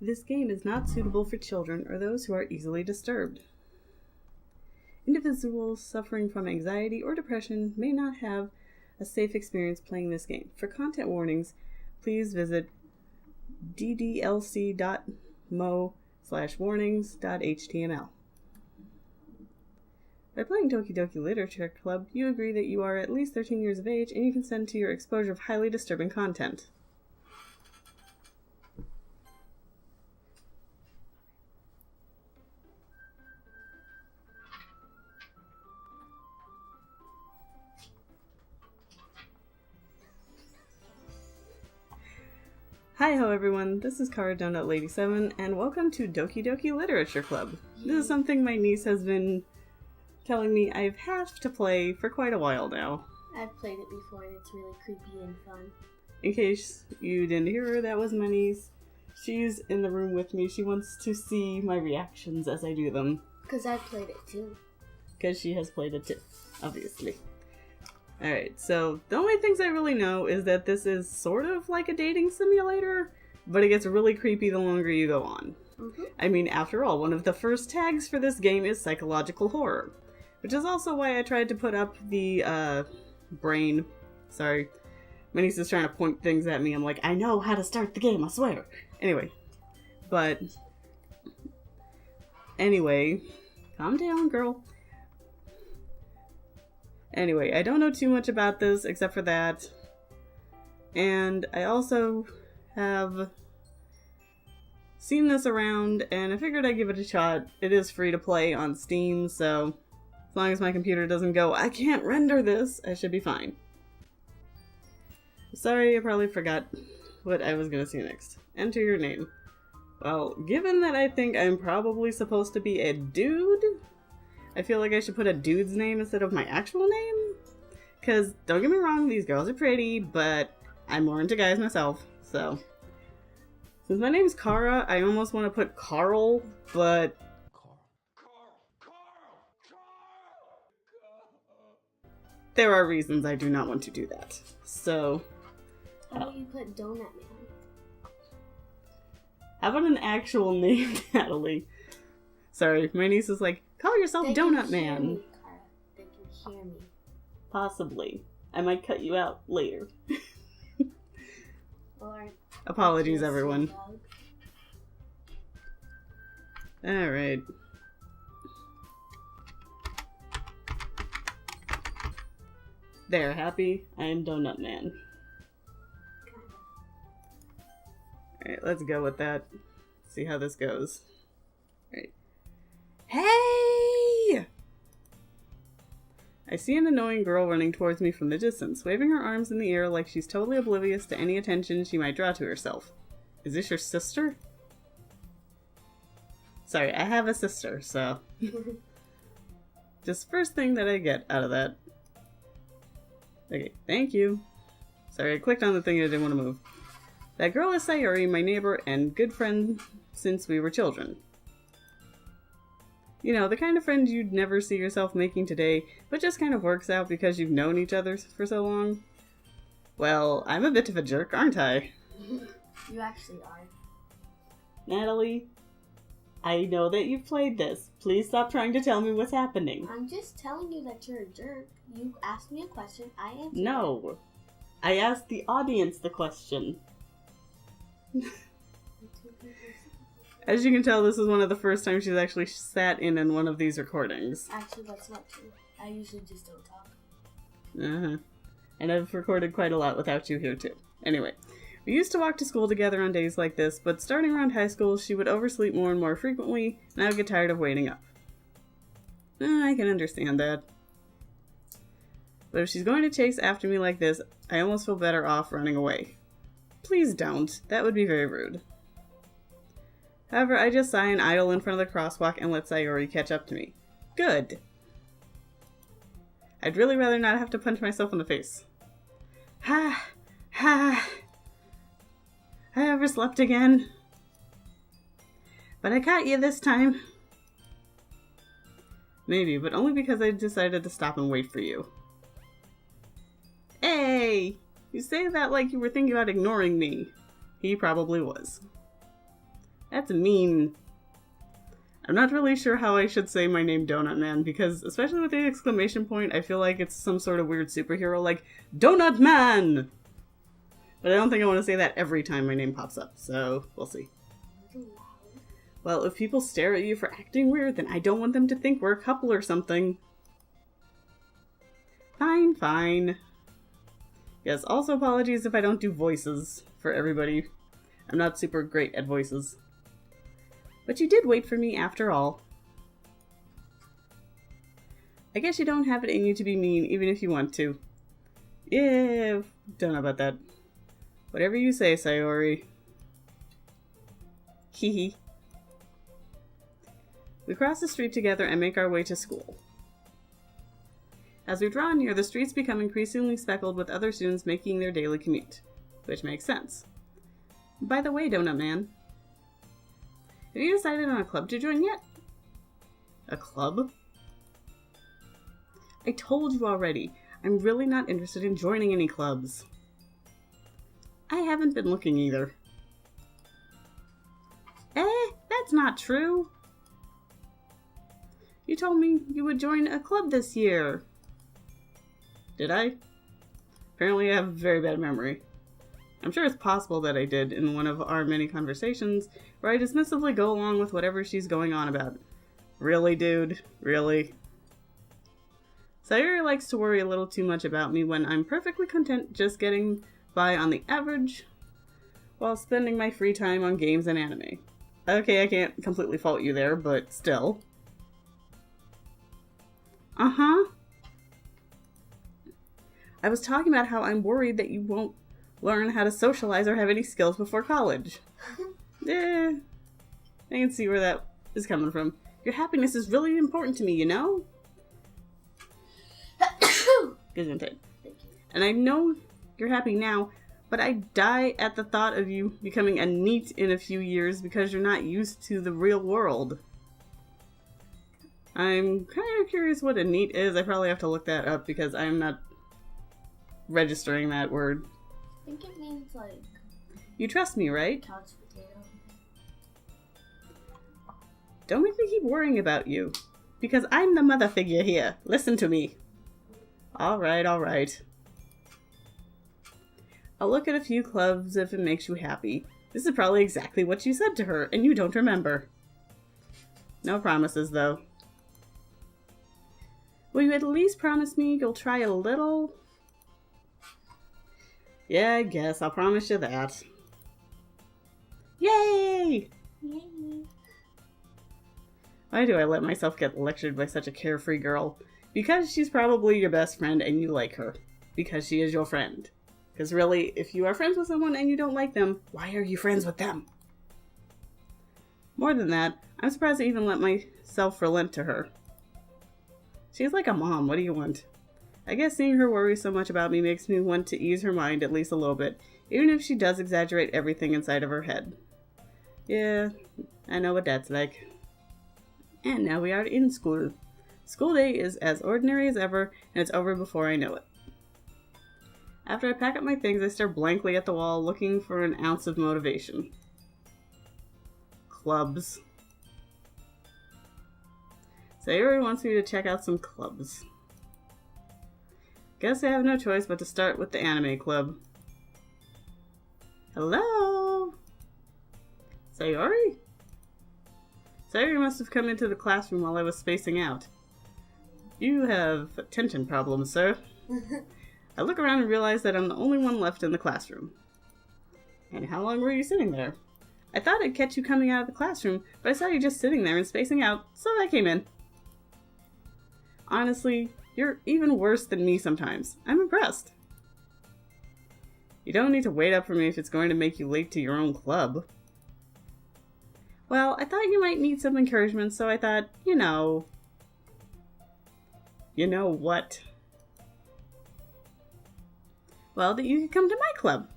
This game is not suitable for children or those who are easily disturbed. Individuals suffering from anxiety or depression may not have a safe experience playing this game. For content warnings, please visit ddlc.mo/warnings.html. By playing Doki Doki Literature Club, you agree that you are at least 13 years of age and you consent to your exposure of highly disturbing content. Hi-ho everyone, this is Kara Donut Lady 7, and welcome to Doki Doki Literature Club. This is something my niece has been telling me I've have to play for quite a while now. I've played it before and it's really creepy and fun. In case you didn't hear her, that was my niece. She's in the room with me. She wants to see my reactions as I do them. Because I've played it too. Because she has played it too, obviously. Alright, so the only things I really know is that this is sort of like a dating simulator, but it gets really creepy the longer you go on. Mm-hmm. I mean, after all, one of the first tags for this game is psychological horror, which is also why I tried to put up the, brain. Sorry. My niece is trying to point things at me. I'm like, I know how to start the game, I swear. Anyway. Calm down, girl. Anyway, I don't know too much about this except for that. And I also have seen this around, and I figured I'd give it a shot. It is free to play on Steam, so as long as my computer doesn't go, I can't render this, I should be fine. Sorry, I probably forgot what I was gonna say next. Enter your name. Well, given that I think I'm probably supposed to be a dude, I feel like I should put a dude's name instead of my actual name. Because, don't get me wrong, these girls are pretty, but I'm more into guys myself, so. Since my name's Kara, I almost want to put Carl, but there are reasons I do not want to do that. So. How about you put Donut Man? How about an actual name, Natalie? Sorry, my niece is like, call yourself Donut Man. Me, Kara. They can hear me. Possibly. I might cut you out later. Or apologies, everyone. Alright. There, happy? I am Donut Man. Alright, let's go with that. See how this goes. Alright. Hey! I see an annoying girl running towards me from the distance, waving her arms in the air like she's totally oblivious to any attention she might draw to herself. Is this your sister? Sorry, I have a sister, so. Just first thing that I get out of that. Okay, thank you. Sorry, I clicked on the thing and I didn't want to move. That girl is Sayori, my neighbor and good friend since we were children. You know, the kind of friend you'd never see yourself making today, but just kind of works out because you've known each other for so long. Well, I'm a bit of a jerk, aren't I? You actually are. Natalie, I know that you've played this. Please stop trying to tell me what's happening. I'm just telling you that you're a jerk. You asked me a question, I answered. No. I asked the audience the question. As you can tell, this is one of the first times she's actually sat in one of these recordings. Actually, that's not true. I usually just don't talk. Uh-huh. And I've recorded quite a lot without you here, too. Anyway, we used to walk to school together on days like this, but starting around high school, she would oversleep more and more frequently, and I would get tired of waiting up. I can understand that. But if she's going to chase after me like this, I almost feel better off running away. Please don't. That would be very rude. However, I just sigh and idle in front of the crosswalk and let Sayori catch up to me. Good. I'd really rather not have to punch myself in the face. Ha! Ha! I overslept again. But I caught you this time. Maybe, but only because I decided to stop and wait for you. Hey! You say that like you were thinking about ignoring me. He probably was. That's mean. I'm not really sure how I should say my name Donut Man, because especially with the exclamation point, I feel like it's some sort of weird superhero like Donut Man! But I don't think I want to say that every time my name pops up, so we'll see. Well, if people stare at you for acting weird, then I don't want them to think we're a couple or something. Fine, fine. Yes, also apologies if I don't do voices for everybody. I'm not super great at voices. But you did wait for me after all. I guess you don't have it in you to be mean, even if you want to. Yeah, don't know about that. Whatever you say, Sayori. Hee hee. We cross the street together and make our way to school. As we draw near, the streets become increasingly speckled with other students making their daily commute. Which makes sense. By the way, Donut Man, have you decided on a club to join yet? A club? I told you already, I'm really not interested in joining any clubs. I haven't been looking either. That's not true. You told me you would join a club this year. Did I? Apparently I have a very bad memory. I'm sure it's possible that I did in one of our many conversations where I dismissively go along with whatever she's going on about. Really, dude? Really? Sayori likes to worry a little too much about me when I'm perfectly content just getting by on the average while spending my free time on games and anime. Okay, I can't completely fault you there, but still. Uh-huh. I was talking about how I'm worried that you won't learn how to socialize or have any skills before college. I can see where that is coming from. Your happiness is really important to me, you know? Isn't it? And I know you're happy now, but I die at the thought of you becoming a NEET in a few years because you're not used to the real world. I'm kind of curious what a NEET is. I probably have to look that up because I'm not registering that word. I think it means like... You trust me, right? couch potato. Don't make me keep worrying about you. Because I'm the mother figure here. Listen to me. Alright, alright. I'll look at a few clubs if it makes you happy. This is probably exactly what you said to her, and you don't remember. No promises, though. Will you at least promise me you'll try a little? Yeah, I guess. I'll promise you that. Yay! Yay. Why do I let myself get lectured by such a carefree girl? Because she's probably your best friend and you like her. Because she is your friend. Because really, if you are friends with someone and you don't like them, why are you friends with them? More than that, I'm surprised I even let myself relent to her. She's like a mom, what do you want? I guess seeing her worry so much about me makes me want to ease her mind at least a little bit, even if she does exaggerate everything inside of her head. Yeah, I know what that's like. And now we are in school. School day is as ordinary as ever, and it's over before I know it. After I pack up my things, I stare blankly at the wall, looking for an ounce of motivation. Clubs. Sayori wants me to check out some clubs. Guess I have no choice but to start with the anime club. Hello? Sayori? Sayori must have come into the classroom while I was spacing out. You have attention problems, sir. I look around and realize that I'm the only one left in the classroom. And how long were you sitting there? I thought I'd catch you coming out of the classroom, but I saw you just sitting there and spacing out, so I came in. Honestly, you're even worse than me sometimes. I'm impressed. You don't need to wait up for me if it's going to make you late to your own club. Well, I thought you might need some encouragement, so I thought, you know... You know what? Well, that you could come to my club.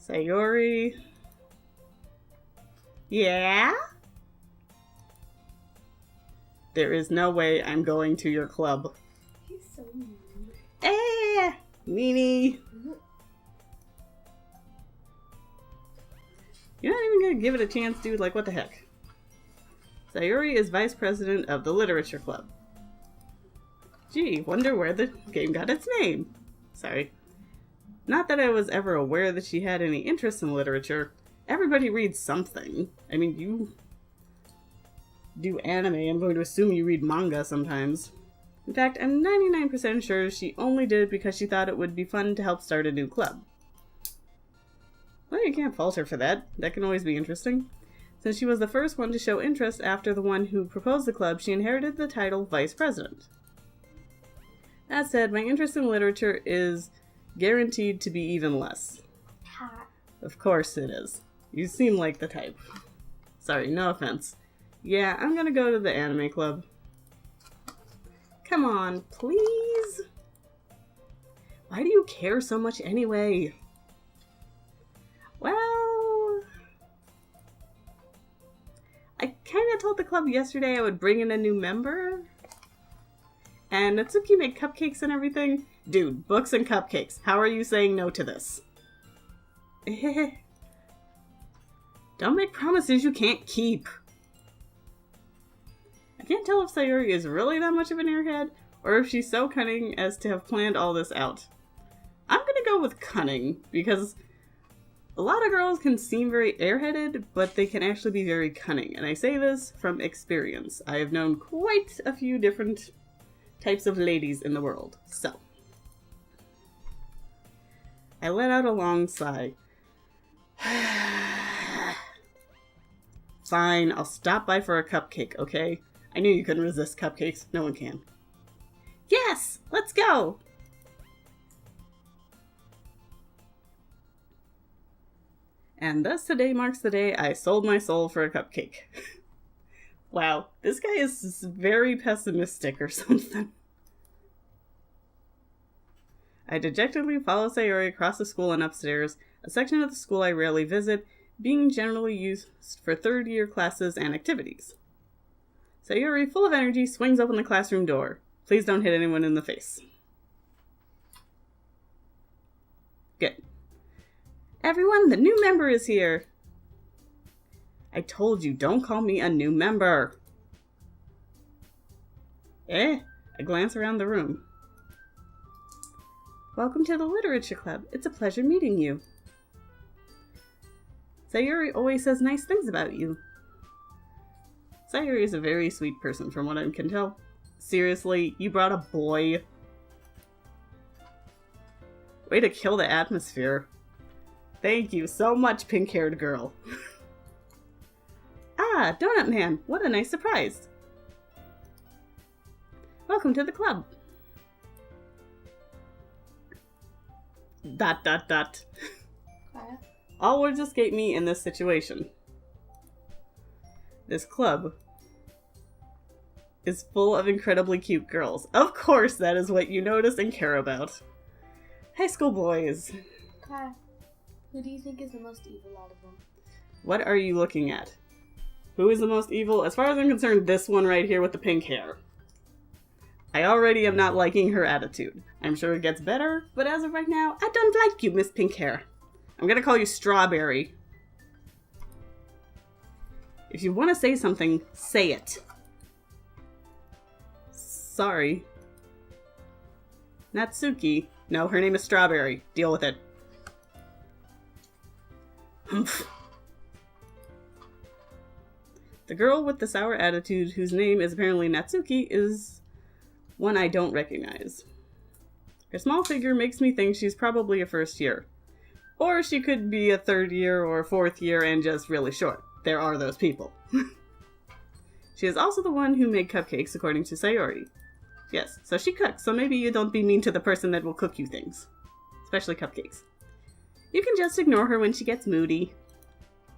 Sayori. Yeah? There is no way I'm going to your club. He's so mean. Meanie. You're not even give it a chance, dude. Like, what the heck? Sayori is vice president of the Literature Club. Gee, wonder where the game got its name. Sorry. Not that I was ever aware that she had any interest in literature. Everybody reads something. I mean, you do anime. I'm going to assume you read manga sometimes. In fact, I'm 99% sure she only did it because she thought it would be fun to help start a new club. Well, you can't fault her for that. That can always be interesting. Since she was the first one to show interest after the one who proposed the club, she inherited the title Vice President. That said, my interest in literature is guaranteed to be even less. Of course it is. You seem like the type. Sorry, no offense. Yeah, I'm gonna go to the anime club. Come on, please? Why do you care so much anyway? Well, I kinda told the club yesterday I would bring in a new member. And Natsuki made cupcakes and everything. Dude, books and cupcakes. How are you saying no to this? Don't make promises you can't keep. I can't tell if Sayori is really that much of an airhead, or if she's so cunning as to have planned all this out. I'm gonna go with cunning, because a lot of girls can seem very airheaded, but they can actually be very cunning. And I say this from experience. I have known quite a few different types of ladies in the world. So, I let out a long sigh. Fine, I'll stop by for a cupcake, okay? I knew you couldn't resist cupcakes. No one can. Yes! Let's go! And thus today marks the day I sold my soul for a cupcake. Wow, this guy is very pessimistic or something. I dejectedly follow Sayori across the school and upstairs, a section of the school I rarely visit, being generally used for third-year classes and activities. Sayori, full of energy, swings open the classroom door. Please don't hit anyone in the face. Good. Everyone, the new member is here! I told you, don't call me a new member! I glance around the room. Welcome to the Literature Club. It's a pleasure meeting you. Sayori always says nice things about you. Sayori is a very sweet person from what I can tell. Seriously, you brought a boy? Way to kill the atmosphere. Thank you so much, pink-haired girl. Ah, Donut Man, what a nice surprise. Welcome to the club. ... All words escape me in this situation. This club is full of incredibly cute girls. Of course that is what you notice and care about. High school boys. Okay. Who do you think is the most evil out of them? What are you looking at? Who is the most evil? As far as I'm concerned, this one right here with the pink hair. I already am not liking her attitude. I'm sure it gets better, but as of right now, I don't like you, Miss Pink Hair. I'm gonna call you Strawberry. If you want to say something, say it. Sorry. Natsuki. No, her name is Strawberry. Deal with it. Humph. The girl with the sour attitude, whose name is apparently Natsuki, is one I don't recognize. Her small figure makes me think she's probably a first year. Or she could be a third year or fourth year and just really short. There are those people. She is also the one who made cupcakes, according to Sayori. Yes, so she cooks, so maybe you don't be mean to the person that will cook you things. Especially cupcakes. You can just ignore her when she gets moody.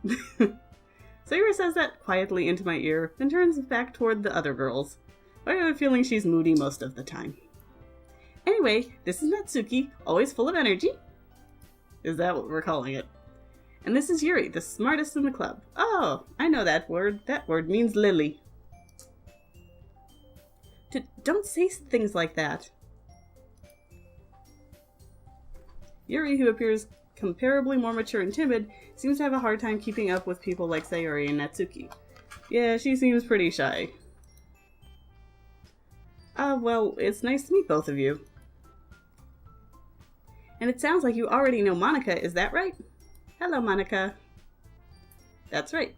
Sayori says that quietly into my ear, then turns back toward the other girls. I have a feeling she's moody most of the time. Anyway, this is Natsuki, always full of energy. Is that what we're calling it? And this is Yuri, the smartest in the club. Oh, I know that word. That word means lily. Don't say things like that. Yuri, who appears comparably more mature and timid, seems to have a hard time keeping up with people like Sayori and Natsuki. Yeah, she seems pretty shy. Well, it's nice to meet both of you. And it sounds like you already know Monika, is that right? Hello, Monika. That's right.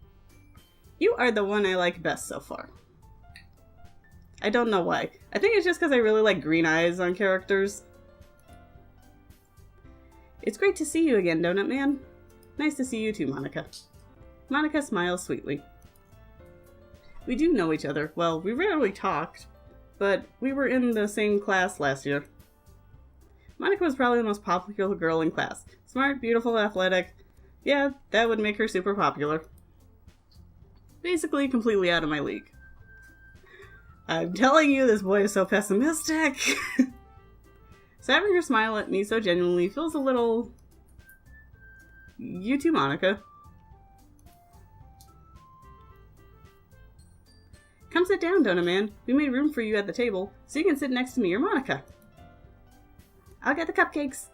You are the one I like best so far. I don't know why. I think it's just because I really like green eyes on characters. It's great to see you again, Donut Man. Nice to see you too, Monika. Monika smiles sweetly. We do know each other. Well, we rarely talked, but we were in the same class last year. Monika was probably the most popular girl in class. Smart, beautiful, athletic. Yeah, that would make her super popular. Basically, completely out of my league. I'm telling you, this boy is so pessimistic. So having her smile at me so genuinely feels a little... You too, Monika. Come sit down, Donut Man. We made room for you at the table, so you can sit next to me or Monika. I'll get the cupcakes.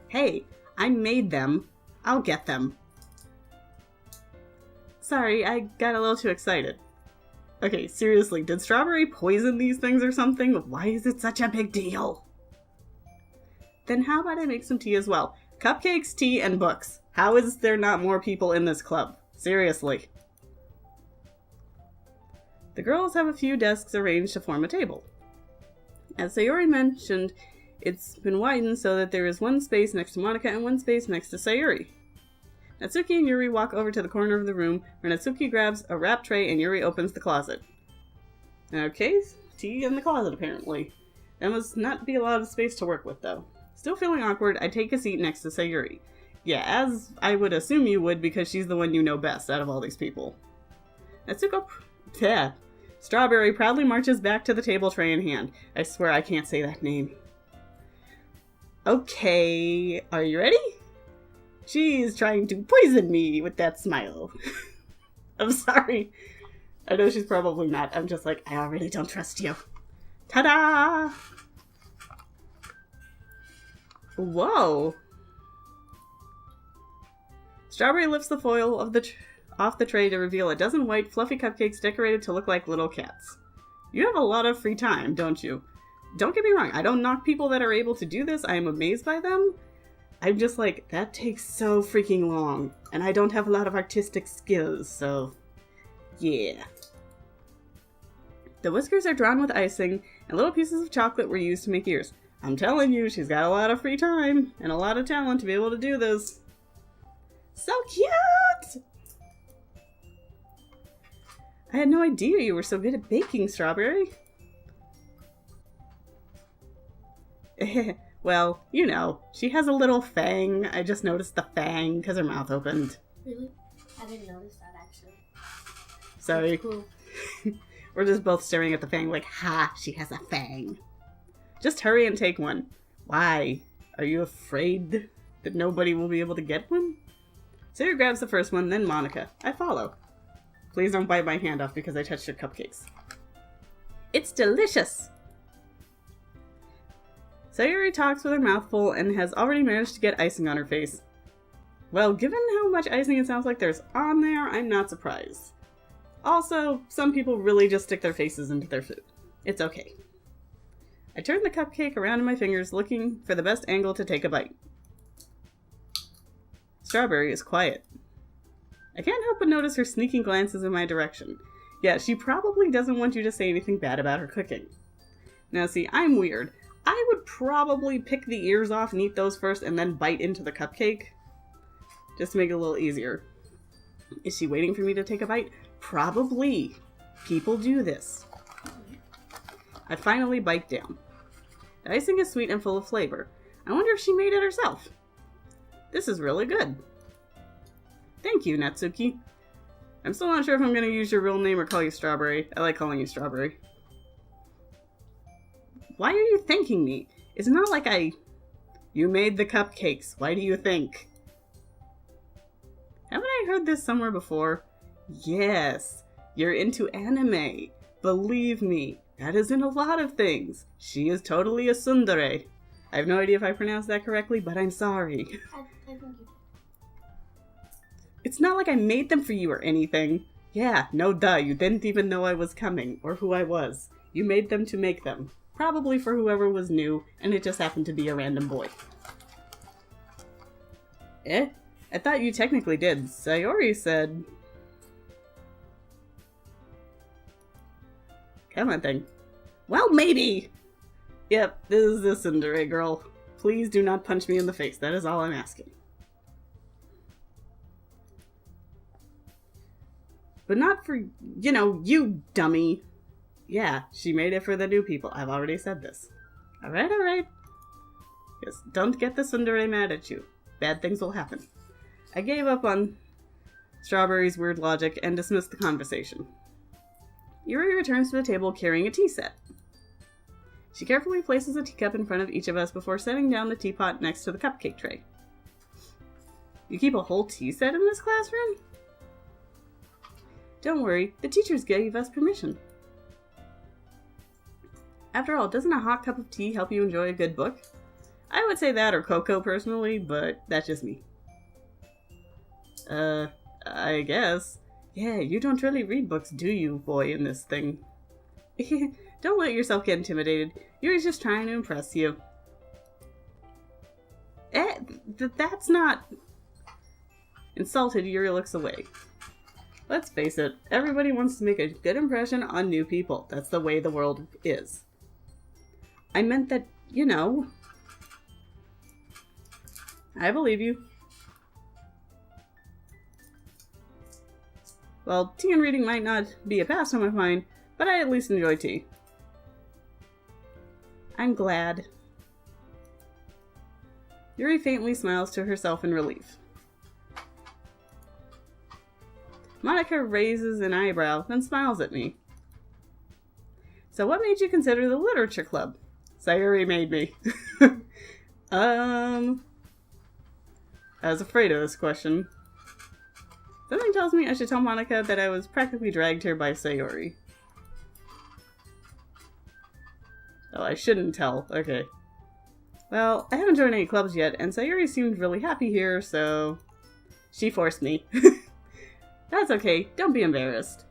Hey, I made them. I'll get them. Sorry, I got a little too excited. Okay, seriously, did Strawberry poison these things or something? Why is it such a big deal? Then how about I make some tea as well? Cupcakes, tea, and books. How is there not more people in this club? Seriously. The girls have a few desks arranged to form a table. As Sayori mentioned, it's been widened so that there is one space next to Monika and one space next to Sayori. Natsuki and Yuri walk over to the corner of the room, where Natsuki grabs a wrap tray and Yuri opens the closet. Okay, tea in the closet apparently. That must not be a lot of space to work with though. Still feeling awkward, I take a seat next to Sayori. Yeah, as I would assume you would because she's the one you know best out of all these people. Strawberry proudly marches back to the table tray in hand. I swear I can't say that name. Okay, are you ready? She's trying to poison me with that smile. I'm sorry. I know she's probably not. I'm just like, I already don't trust you. Ta-da! Whoa. Strawberry lifts the foil of off the tray to reveal a dozen white, fluffy cupcakes decorated to look like little cats. You have a lot of free time, don't you? Don't get me wrong, I don't knock people that are able to do this. I am amazed by them. I'm just like, that takes so freaking long. And I don't have a lot of artistic skills, so... yeah. The whiskers are drawn with icing, and little pieces of chocolate were used to make ears. I'm telling you, she's got a lot of free time, and a lot of talent to be able to do this. So cute! I had no idea you were so good at baking, Strawberry. Well, you know, she has a little fang. I just noticed the fang because her mouth opened. Really? I didn't notice that, actually. Sorry. That's cool. We're just both staring at the fang like, ha, she has a fang. Just hurry and take one. Why? Are you afraid that nobody will be able to get one? Sarah grabs the first one, then Monika. I follow. Please don't bite my hand off because I touched your cupcakes. It's delicious! Sayori talks with her mouth full and has already managed to get icing on her face. Well, given how much icing it sounds like there's on there, I'm not surprised. Also, some people really just stick their faces into their food. It's okay. I turn the cupcake around in my fingers, looking for the best angle to take a bite. Strawberry is quiet. I can't help but notice her sneaking glances in my direction. Yeah, she probably doesn't want you to say anything bad about her cooking. Now see, I'm weird. I would probably pick the ears off and eat those first and then bite into the cupcake. Just to make it a little easier. Is she waiting for me to take a bite? Probably. People do this. I finally bite down. The icing is sweet and full of flavor. I wonder if she made it herself. This is really good. Thank you, Natsuki. I'm still not sure if I'm going to use your real name or call you Strawberry. I like calling you Strawberry. Why are you thanking me? It's not like You made the cupcakes. Why do you think? Haven't I heard this somewhere before? Yes. You're into anime. Believe me, that is in a lot of things. She is totally a tsundere. I have no idea if I pronounced that correctly, but I'm sorry. I think you did. It's not like I made them for you or anything. Yeah, no duh, you didn't even know I was coming, or who I was. You made them to make them. Probably for whoever was new, and it just happened to be a random boy. Eh? I thought you technically did. Sayori said... Come on, thing. Well, maybe! Yep, this is the tsundere girl. Please do not punch me in the face. That is all I'm asking. But not for, you dummy. Yeah, she made it for the new people. I've already said this. Alright. Yes, don't get the tsundere mad at you. Bad things will happen. I gave up on Strawberry's weird logic and dismissed the conversation. Yuri returns to the table carrying a tea set. She carefully places a teacup in front of each of us before setting down the teapot next to the cupcake tray. You keep a whole tea set in this classroom? Don't worry, the teachers gave us permission. After all, doesn't a hot cup of tea help you enjoy a good book? I would say that or cocoa personally, but that's just me. I guess. Yeah, you don't really read books, do you, boy, in this thing? Don't let yourself get intimidated. Yuri's just trying to impress you. That's not... Insulted, Yuri looks away. Let's face it, everybody wants to make a good impression on new people. That's the way the world is. I meant that, I believe you. Well, tea and reading might not be a pastime of mine, but I at least enjoy tea. I'm glad. Yuri faintly smiles to herself in relief. Monica raises an eyebrow, then smiles at me. So what made you consider the literature club? Sayori made me. I was afraid of this question. Something tells me I should tell Monica that I was practically dragged here by Sayori. Oh, I shouldn't tell. Okay. Well, I haven't joined any clubs yet, and Sayori seemed really happy here, so... She forced me. That's okay. Don't be embarrassed.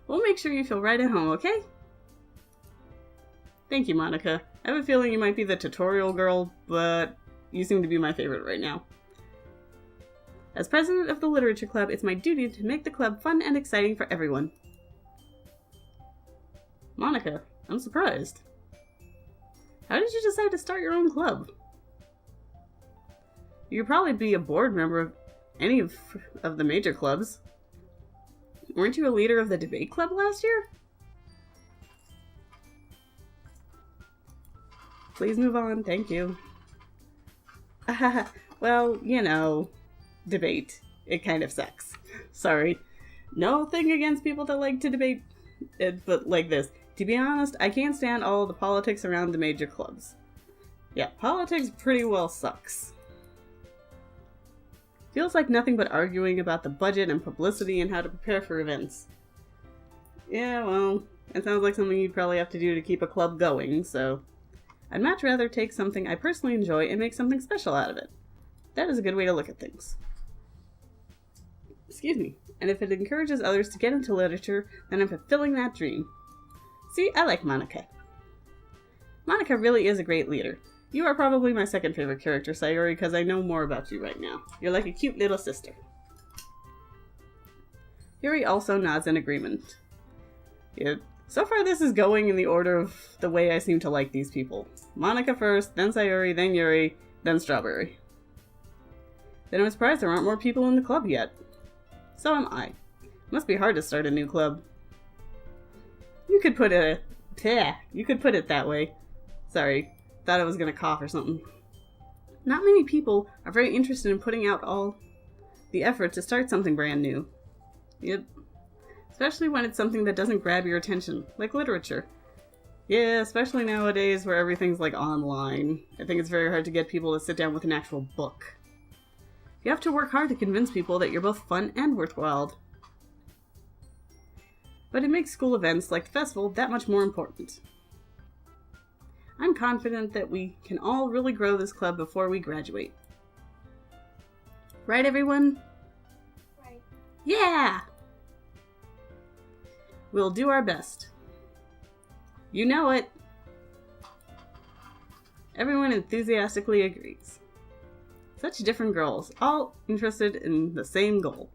We'll make sure you feel right at home, okay? Thank you, Monica. I have a feeling you might be the tutorial girl, but you seem to be my favorite right now. As president of the Literature Club, it's my duty to make the club fun and exciting for everyone. Monica, I'm surprised. How did you decide to start your own club? You could probably be a board member of any of the major clubs. Weren't you a leader of the debate club last year? Please move on, thank you. Well, debate. It kind of sucks. Sorry. No thing against people that like to debate, but like this. To be honest, I can't stand all the politics around the major clubs. Yeah, politics pretty well sucks. Feels like nothing but arguing about the budget and publicity and how to prepare for events. Yeah, well, it sounds like something you'd probably have to do to keep a club going, so... I'd much rather take something I personally enjoy and make something special out of it. That is a good way to look at things. Excuse me. And if it encourages others to get into literature, then I'm fulfilling that dream. See, I like Monica. Monica really is a great leader. You are probably my second favorite character, Sayori, because I know more about you right now. You're like a cute little sister. Yuri also nods in agreement. Yeah, so far this is going in the order of the way I seem to like these people. Monica first, then Sayori, then Yuri, then Strawberry. Then I'm surprised there aren't more people in the club yet. So am I. It must be hard to start a new club. You could put it that way. Sorry, thought I was gonna cough or something. Not many people are very interested in putting out all the effort to start something brand new. Yep. Especially when it's something that doesn't grab your attention, like literature. Yeah, especially nowadays where everything's like online. I think it's very hard to get people to sit down with an actual book. You have to work hard to convince people that you're both fun and worthwhile. But it makes school events like the festival that much more important. I'm confident that we can all really grow this club before we graduate. Right, everyone? Right. Yeah! We'll do our best. You know it. Everyone enthusiastically agrees. Such different girls, all interested in the same goal.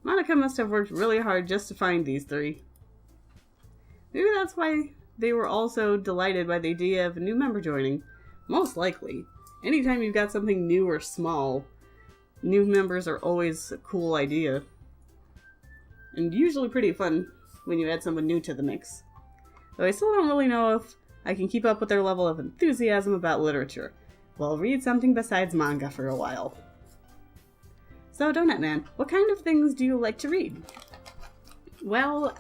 Monica must have worked really hard just to find these three. Maybe that's why they were all so delighted by the idea of a new member joining. Most likely. Anytime you've got something new or small, new members are always a cool idea. And usually pretty fun when you add someone new to the mix. Though I still don't really know if I can keep up with their level of enthusiasm about literature. Well, read something besides manga for a while. So, Donut Man, what kind of things do you like to read? Well,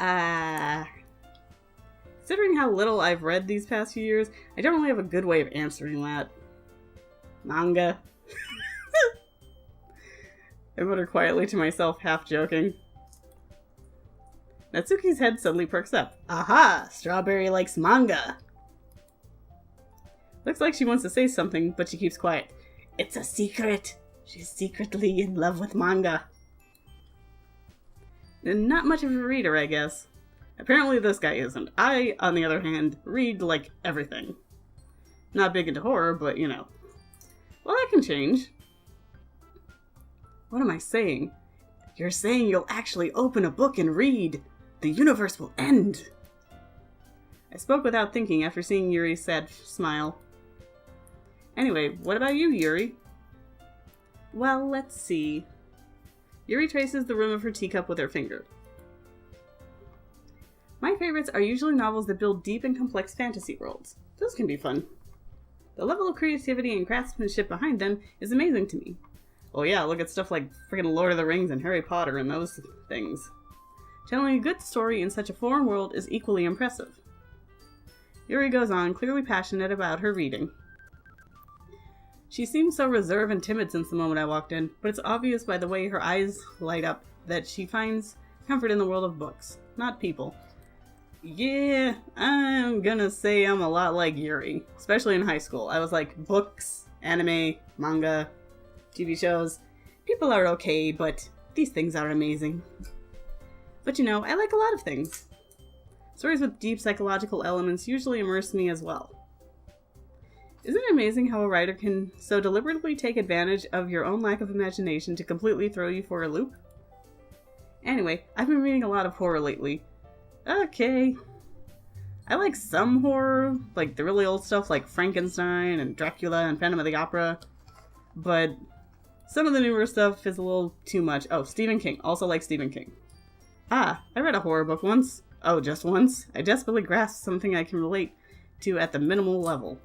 considering how little I've read these past few years, I don't really have a good way of answering that. Manga. I mutter quietly to myself, half joking. Natsuki's head suddenly perks up. Aha! Strawberry likes manga! Looks like she wants to say something, but she keeps quiet. It's a secret! She's secretly in love with manga. And not much of a reader, I guess. Apparently this guy isn't. I, on the other hand, read, like, everything. Not big into horror, but, you know. Well, that can change. What am I saying? You're saying you'll actually open a book and read. The universe will end. I spoke without thinking after seeing Yuri's sad smile. Anyway, what about you, Yuri? Well, let's see. Yuri traces the rim of her teacup with her finger. My favorites are usually novels that build deep and complex fantasy worlds. Those can be fun. The level of creativity and craftsmanship behind them is amazing to me. Oh yeah, look at stuff like friggin' Lord of the Rings and Harry Potter and those things. Telling a good story in such a foreign world is equally impressive. Yuri goes on, clearly passionate about her reading. She seemed so reserved and timid since the moment I walked in, but it's obvious by the way her eyes light up that she finds comfort in the world of books, not people. Yeah, I'm gonna say I'm a lot like Yuri, especially in high school. I was like, books, anime, manga, TV shows. People are okay, but these things are amazing. But you know, I like a lot of things. Stories with deep psychological elements usually immerse me as well. Isn't it amazing how a writer can so deliberately take advantage of your own lack of imagination to completely throw you for a loop? Anyway, I've been reading a lot of horror lately. Okay. I like some horror, like the really old stuff like Frankenstein and Dracula and Phantom of the Opera. But some of the newer stuff is a little too much. Oh, Stephen King. Also like Stephen King. I read a horror book once. Oh, just once. I desperately grasped something I can relate to at the minimal level.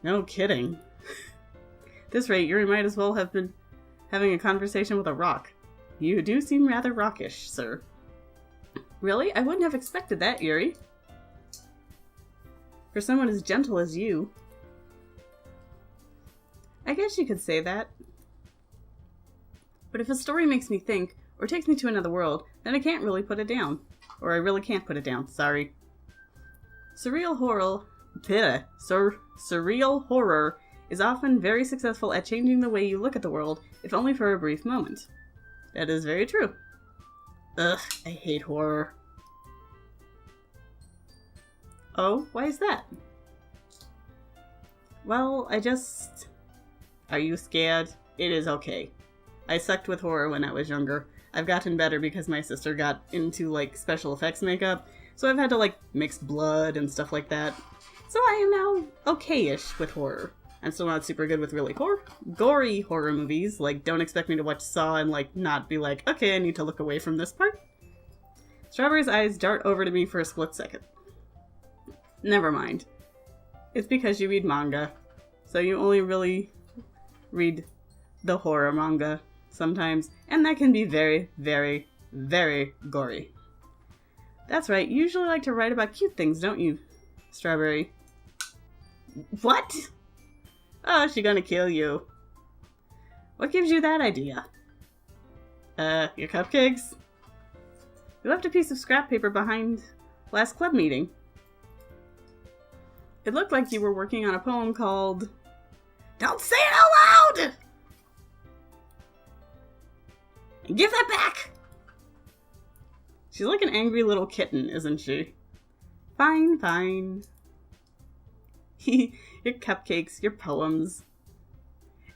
No kidding. At this rate, Yuri might as well have been having a conversation with a rock. You do seem rather rockish, sir. Really? I wouldn't have expected that, Yuri. For someone as gentle as you. I guess you could say that. But if a story makes me think, or takes me to another world, then I can't really put it down. Or I really can't put it down, sorry. Surreal horror is often very successful at changing the way you look at the world, if only for a brief moment. That is very true. Ugh, I hate horror. Oh, why is that? Well, Are you scared? It is okay. I sucked with horror when I was younger. I've gotten better because my sister got into, like, special effects makeup, so I've had to, like, mix blood and stuff like that. So I am now okay-ish with horror. I'm still not super good with really gory horror movies, like, don't expect me to watch Saw and, like, not be like, okay, I need to look away from this part. Strawberry's eyes dart over to me for a split second. Never mind. It's because you read manga, so you only really read the horror manga sometimes, and that can be very, very, very gory. That's right, you usually like to write about cute things, don't you, Strawberry? What? Oh, she's gonna kill you. What gives you that idea? Your cupcakes? You left a piece of scrap paper behind last club meeting. It looked like you were working on a poem called... Don't say it out loud! And give that back! She's like an angry little kitten, isn't she? Fine, fine. Your cupcakes, your poems.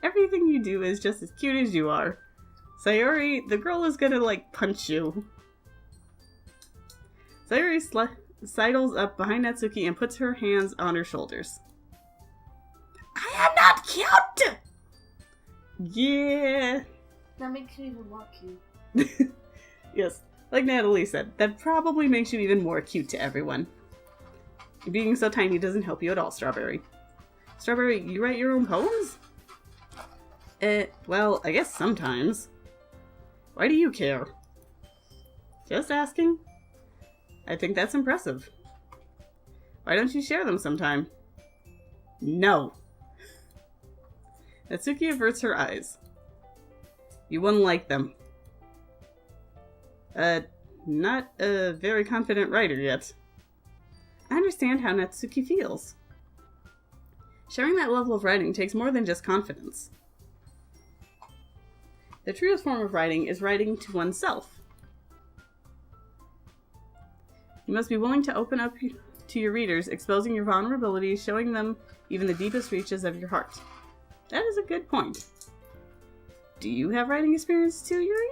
Everything you do is just as cute as you are. Sayori, the girl is gonna, punch you. Sayori sidles up behind Natsuki and puts her hands on her shoulders. I am not cute! Yeah. That makes you even more cute. Yes, like Natalie said, that probably makes you even more cute to everyone. Being so tiny doesn't help you at all, Strawberry. Strawberry, you write your own poems? Well, I guess sometimes. Why do you care? Just asking. I think that's impressive. Why don't you share them sometime? No. Natsuki averts her eyes. You wouldn't like them. Not a very confident writer yet. I understand how Natsuki feels. Sharing that level of writing takes more than just confidence. The truest form of writing is writing to oneself. You must be willing to open up to your readers, exposing your vulnerabilities, showing them even the deepest reaches of your heart. That is a good point. Do you have writing experience too, Yuri?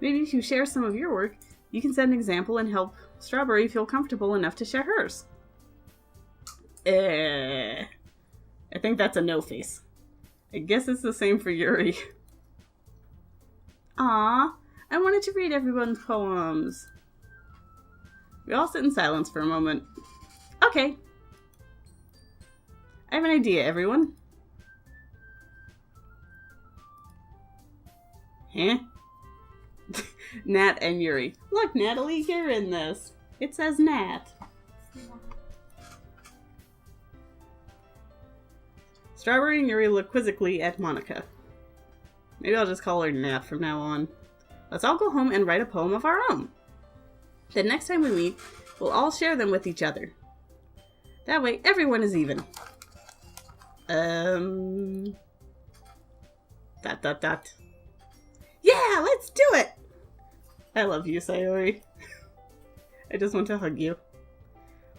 Maybe if you share some of your work, you can set an example and help Strawberry feel comfortable enough to share hers. I think that's a no face. I guess it's the same for Yuri. Aww, I wanted to read everyone's poems. We all sit in silence for a moment. Okay. I have an idea, everyone. Huh? Nat and Yuri. Look, Natalie, you're in this. It says Nat. Strawberry and Yuri look quizzically at Monica. Maybe I'll just call her Nat from now on. Let's all go home and write a poem of our own. The next time we meet, we'll all share them with each other. That way, everyone is even. Dot. Yeah, let's do it! I love you, Sayori. I just want to hug you.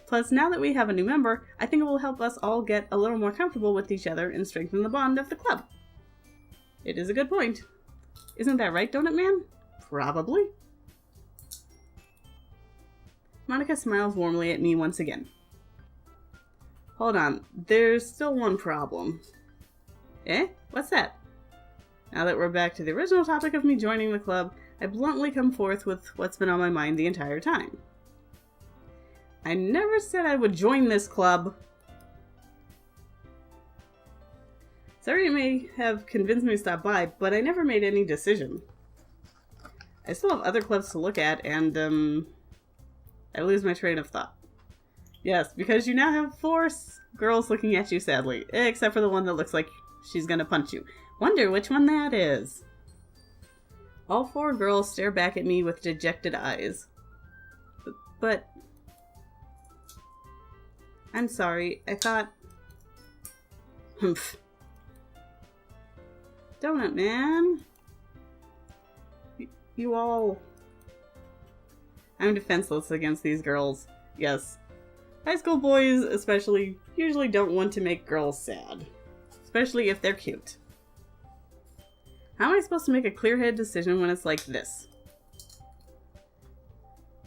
Plus, now that we have a new member, I think it will help us all get a little more comfortable with each other and strengthen the bond of the club. It is a good point. Isn't that right, Donut Man? Probably. Monica smiles warmly at me once again. Hold on, there's still one problem. Eh? What's that? Now that we're back to the original topic of me joining the club, I bluntly come forth with what's been on my mind the entire time. I never said I would join this club. Sorry you may have convinced me to stop by, but I never made any decision. I still have other clubs to look at, and, I lose my train of thought. Yes, because you now have 4 girls looking at you sadly, except for the one that looks like she's gonna punch you. Wonder which one that is. All 4 girls stare back at me with dejected eyes. But I'm sorry, I thought... Humph. Donut Man. You all... I'm defenseless against these girls. Yes. High school boys, especially, usually don't want to make girls sad. Especially if they're cute. How am I supposed to make a clear-headed decision when it's like this?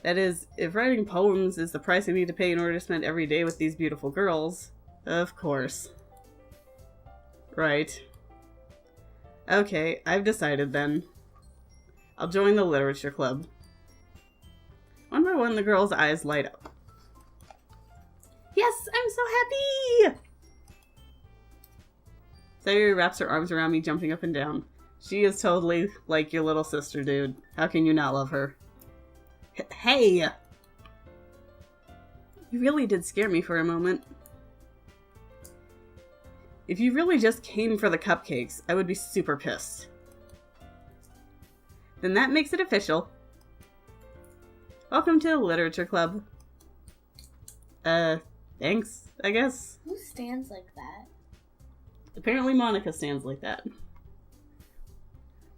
That is, if writing poems is the price I need to pay in order to spend every day with these beautiful girls, of course. Right. Okay, I've decided then. I'll join the literature club. One by one, the girls' eyes light up. Yes, I'm so happy! Sayori wraps her arms around me, jumping up and down. She is totally like your little sister, dude. How can you not love her? Hey! You really did scare me for a moment. If you really just came for the cupcakes, I would be super pissed. Then that makes it official. Welcome to the Literature Club. Thanks, I guess. Who stands like that? Apparently Monica stands like that.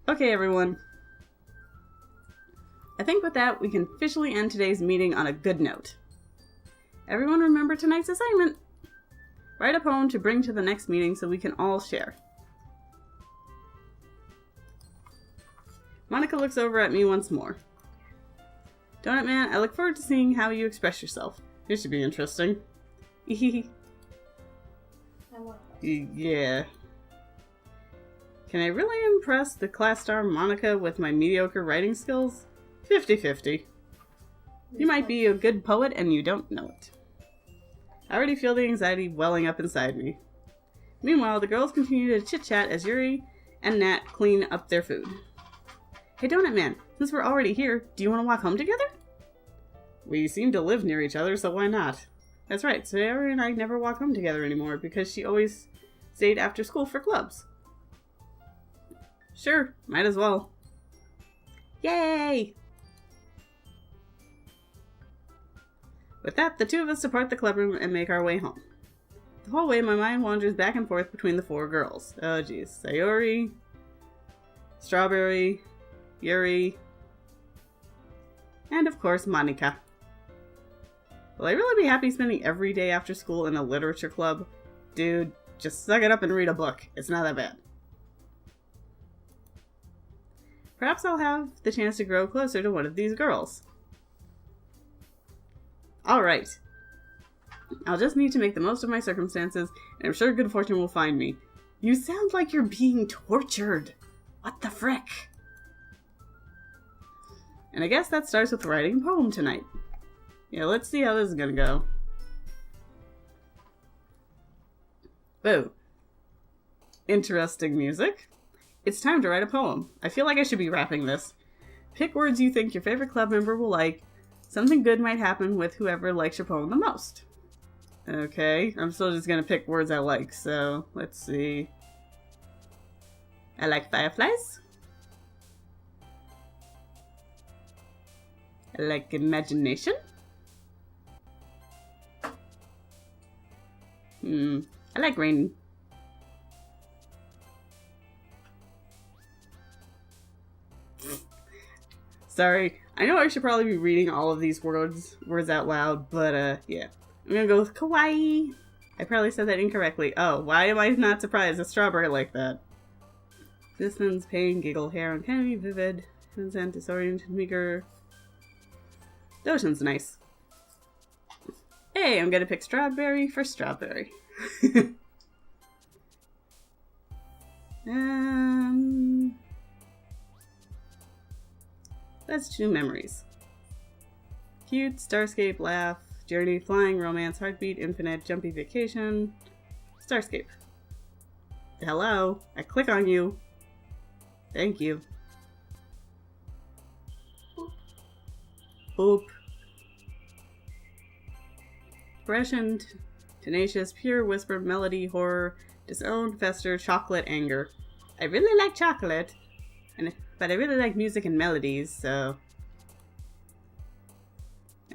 Okay, everyone. I think with that, we can officially end today's meeting on a good note. Everyone remember tonight's assignment. Write a poem to bring to the next meeting so we can all share. Monica looks over at me once more. Donut Man, I look forward to seeing how you express yourself. This should be interesting. I want to. Yeah. Can I really impress the class star Monica with my mediocre writing skills? 50-50. You might be a good poet and you don't know it. I already feel the anxiety welling up inside me. Meanwhile, the girls continue to chit-chat as Yuri and Nat clean up their food. Hey Donut Man, since we're already here, do you want to walk home together? We seem to live near each other, so why not? That's right, Sayori and I never walk home together anymore because she always stayed after school for clubs. Sure, might as well. Yay! With that, the two of us depart the club room and make our way home. The whole way, my mind wanders back and forth between the four girls. Oh geez. Sayori, Strawberry, Yuri, and of course, Monica. Will I really be happy spending every day after school in a literature club? Dude, just suck it up and read a book. It's not that bad. Perhaps I'll have the chance to grow closer to one of these girls. Alright. I'll just need to make the most of my circumstances, and I'm sure good fortune will find me. You sound like you're being tortured. What the frick? And I guess that starts with writing a poem tonight. Yeah, let's see how this is gonna go. Boo. Interesting music. It's time to write a poem. I feel like I should be rapping this. Pick words you think your favorite club member will like. Something good might happen with whoever likes your poem the most. Okay, I'm still just gonna pick words I like, so let's see. I like fireflies. I like imagination. I like rain. Sorry, I know I should probably be reading all of these words out loud, but yeah. I'm gonna go with kawaii. I probably said that incorrectly. Oh, why am I not surprised? A strawberry like that. Existence, pain, giggle, hair, uncanny, vivid, consent, disoriented, meager. The ocean's nice. Hey, I'm gonna pick strawberry for strawberry. That's two memories. Cute, starscape, laugh, journey, flying, romance, heartbeat, infinite, jumpy vacation, starscape. Hello, I click on you. Thank you. Boop. Depression, tenacious, pure, whisper, melody, horror, disowned, fester, chocolate, anger. I really like chocolate, but I really like music and melodies, so...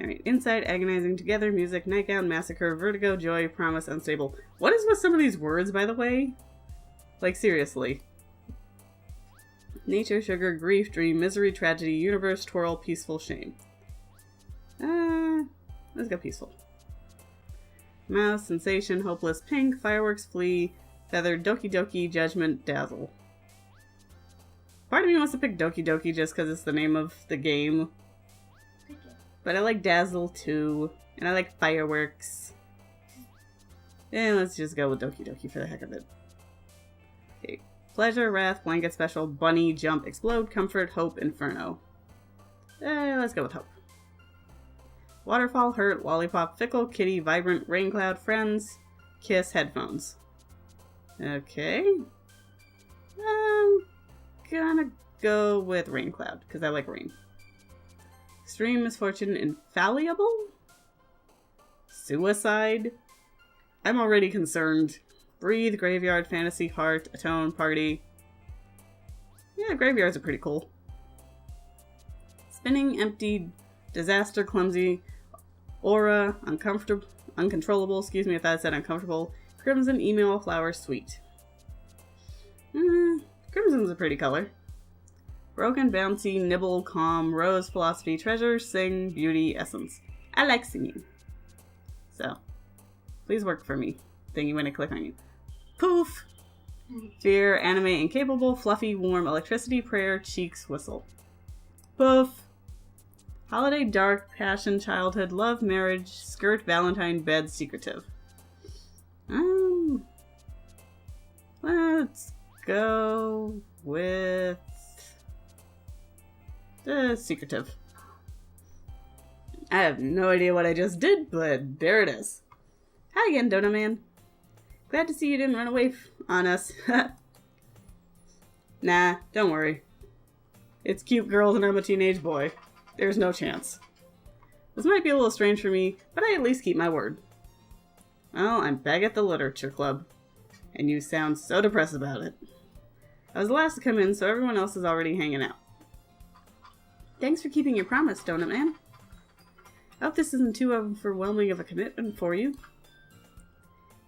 Alright, insight, agonizing, together, music, nightgown, massacre, vertigo, joy, promise, unstable. What is with some of these words, by the way? Like, seriously. Nature, sugar, grief, dream, misery, tragedy, universe, twirl, peaceful, shame. Let's go peaceful. Mouse, sensation, hopeless, pink, fireworks, flee, feather, doki doki, judgment, dazzle. Part of me wants to pick Doki Doki just because it's the name of the game. But I like Dazzle too. And I like fireworks. And let's just go with Doki Doki for the heck of it. Okay. Pleasure, wrath, blanket special, bunny, jump, explode, comfort, hope, inferno. Let's go with hope. Waterfall, hurt, lollipop, fickle, kitty, vibrant, rain cloud, friends, kiss, headphones. Okay. Gonna go with rain cloud because I like rain. Extreme misfortune, infallible? Suicide? I'm already concerned. Breathe, graveyard, fantasy, heart, atone, party. Yeah, graveyards are pretty cool. Spinning, empty, disaster, clumsy, aura, Uncontrollable, excuse me if that said uncomfortable. Crimson, email, flower, sweet. Crimson's a pretty color. Broken, bouncy, nibble, calm, rose, philosophy, treasure, sing, beauty, essence. I like singing. So, please work for me. Thingy when I click on you. Poof! Fear, anime, incapable, fluffy, warm, electricity, prayer, cheeks, whistle. Poof! Holiday, dark, passion, childhood, love, marriage, skirt, valentine, bed, secretive. Let's go with the secretive. I have no idea what I just did, but there it is. Hi again, Donut Man. Glad to see you didn't run away on us. Nah, don't worry. It's cute girls and I'm a teenage boy. There's no chance. This might be a little strange for me, but I at least keep my word. Well, I'm back at the literature club, and you sound so depressed about it. I was the last to come in, so everyone else is already hanging out. Thanks for keeping your promise, Donut Man. I hope this isn't too overwhelming of a commitment for you.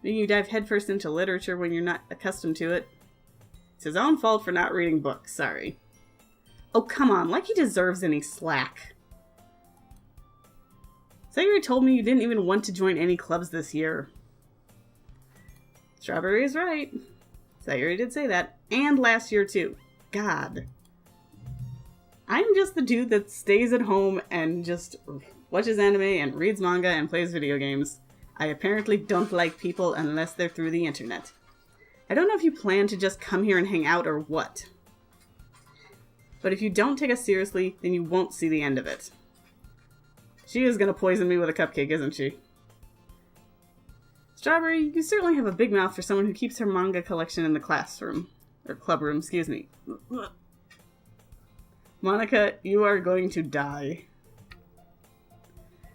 Then you dive headfirst into literature when you're not accustomed to it. It's his own fault for not reading books, sorry. Oh, come on, like he deserves any slack. Sayori told me you didn't even want to join any clubs this year. Strawberry is right. Sayori did say that. And last year, too. God. I'm just the dude that stays at home and just watches anime and reads manga and plays video games. I apparently don't like people unless they're through the internet. I don't know if you plan to just come here and hang out or what. But if you don't take us seriously, then you won't see the end of it. She is gonna poison me with a cupcake, isn't she? Strawberry, you certainly have a big mouth for someone who keeps her manga collection in the classroom. Or clubroom, excuse me. Monica, you are going to die.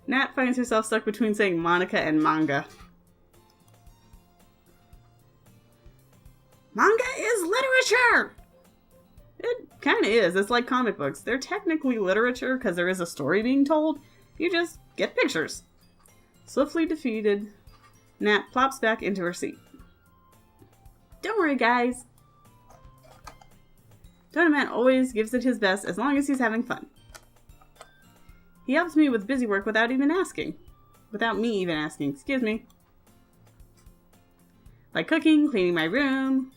Nat finds herself stuck between saying Monica and manga. Manga is literature! It kind of is. It's like comic books. They're technically literature because there is a story being told. You just get pictures. Swiftly defeated, Nat plops back into her seat. Don't worry, guys. Donut Man always gives it his best as long as he's having fun. He helps me with busy work without even asking. Without me even asking, excuse me. Like cooking, cleaning my room.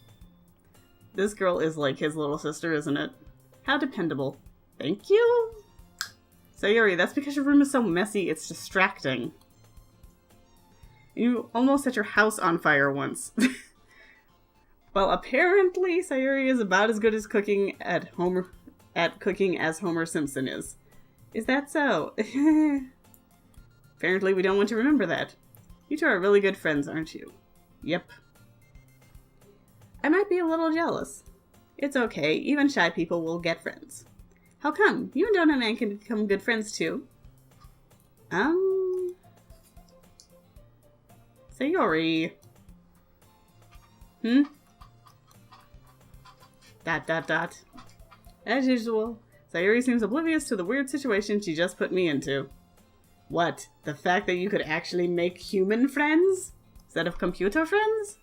This girl is like his little sister, isn't it? How dependable. Thank you? Sayori, that's because your room is so messy, it's distracting. You almost set your house on fire once. Well, apparently Sayori is about as good as cooking at cooking as Homer Simpson is. Is that so? Apparently we don't want to remember that. You two are really good friends, aren't you? Yep. I might be a little jealous. It's okay, even shy people will get friends. How come? You and Donut Man can become good friends too. Sayori. Dot. As usual, Sayori seems oblivious to the weird situation she just put me into. What? The fact that you could actually make human friends? Instead of computer friends?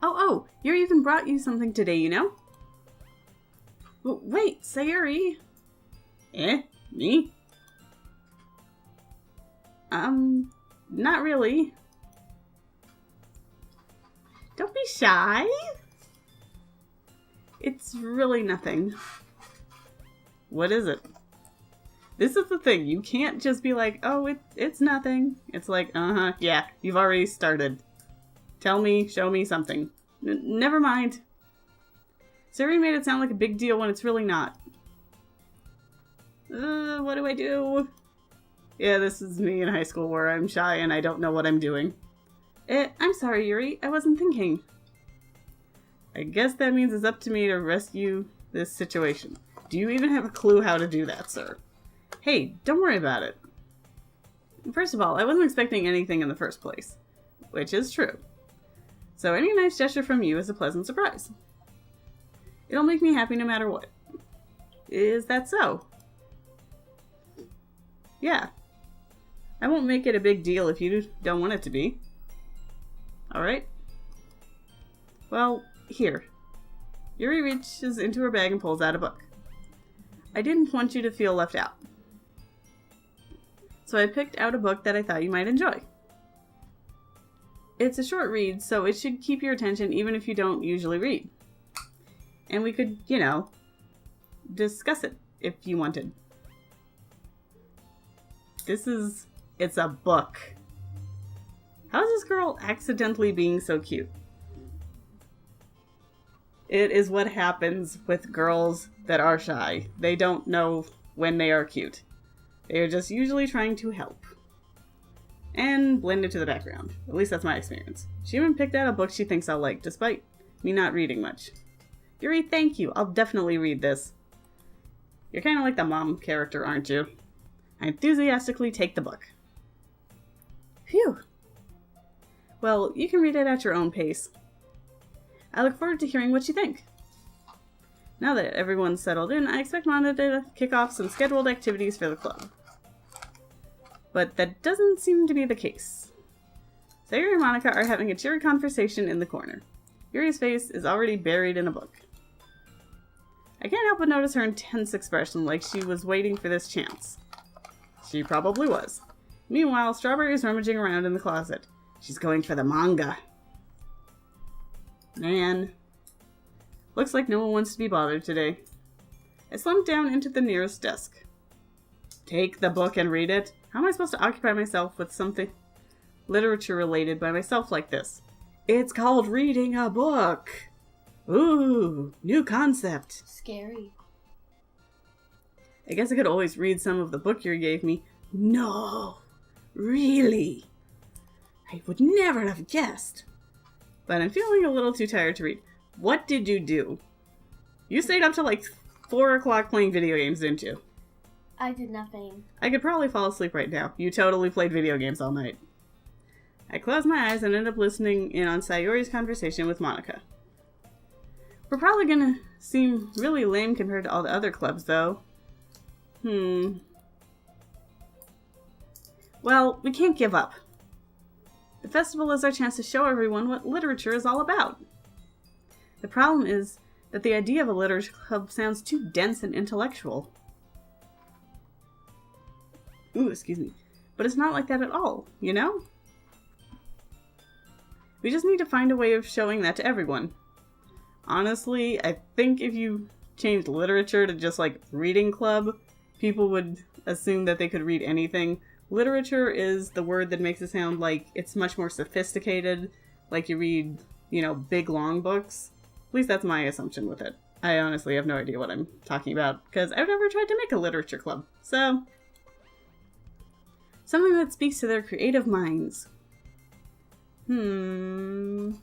Oh, Yuri even brought you something today, you know? Wait, Sayori. Me? Not really. Don't be shy. It's really nothing. What is it? This is the thing. You can't just be like, oh, it's nothing. It's like, yeah, you've already started. Tell me, show me something. Never mind. Sayori made it sound like a big deal when it's really not. What do I do? Yeah, this is me in high school where I'm shy and I don't know what I'm doing. I'm sorry, Yuri. I wasn't thinking. I guess that means it's up to me to rescue this situation. Do you even have a clue how to do that, sir? Hey, don't worry about it. First of all, I wasn't expecting anything in the first place. Which is true. So any nice gesture from you is a pleasant surprise. It'll make me happy no matter what. Is that so? Yeah. I won't make it a big deal if you don't want it to be. Alright? Well, here. Yuri reaches into her bag and pulls out a book. I didn't want you to feel left out. So I picked out a book that I thought you might enjoy. It's a short read, so it should keep your attention even if you don't usually read. And we could, discuss it if you wanted. It's a book. How is this girl accidentally being so cute? It is what happens with girls that are shy. They don't know when they are cute. They are just usually trying to help. And blend into the background. At least that's my experience. She even picked out a book she thinks I'll like, despite me not reading much. Yuri, thank you. I'll definitely read this. You're kind of like the mom character, aren't you? I enthusiastically take the book. Phew. Well, you can read it at your own pace. I look forward to hearing what you think. Now that everyone's settled in, I expect Monica to kick off some scheduled activities for the club. But that doesn't seem to be the case. Sayori and Monica are having a cheery conversation in the corner. Yuri's face is already buried in a book. I can't help but notice her intense expression, like she was waiting for this chance. She probably was. Meanwhile, Strawberry is rummaging around in the closet. She's going for the manga. Man. Looks like no one wants to be bothered today. I slumped down into the nearest desk. Take the book and read it? How am I supposed to occupy myself with something literature related by myself like this? It's called reading a book. Ooh, new concept. Scary. I guess I could always read some of the book you gave me. No, really? I would never have guessed. But I'm feeling a little too tired to read. What did you do? You stayed up till like 4 o'clock playing video games, didn't you? I did nothing. I could probably fall asleep right now. You totally played video games all night. I closed my eyes and ended up listening in on Sayori's conversation with Monica. We're probably gonna seem really lame compared to all the other clubs, though. Well, we can't give up. The festival is our chance to show everyone what literature is all about. The problem is that the idea of a literature club sounds too dense and intellectual. Ooh, excuse me. But it's not like that at all, you know? We just need to find a way of showing that to everyone. Honestly, I think if you changed literature to just like reading club, people would assume that they could read anything. Literature is the word that makes it sound like it's much more sophisticated, like you read, big long books. At least that's my assumption with it. I honestly have no idea what I'm talking about, because I've never tried to make a literature club. So, something that speaks to their creative minds. That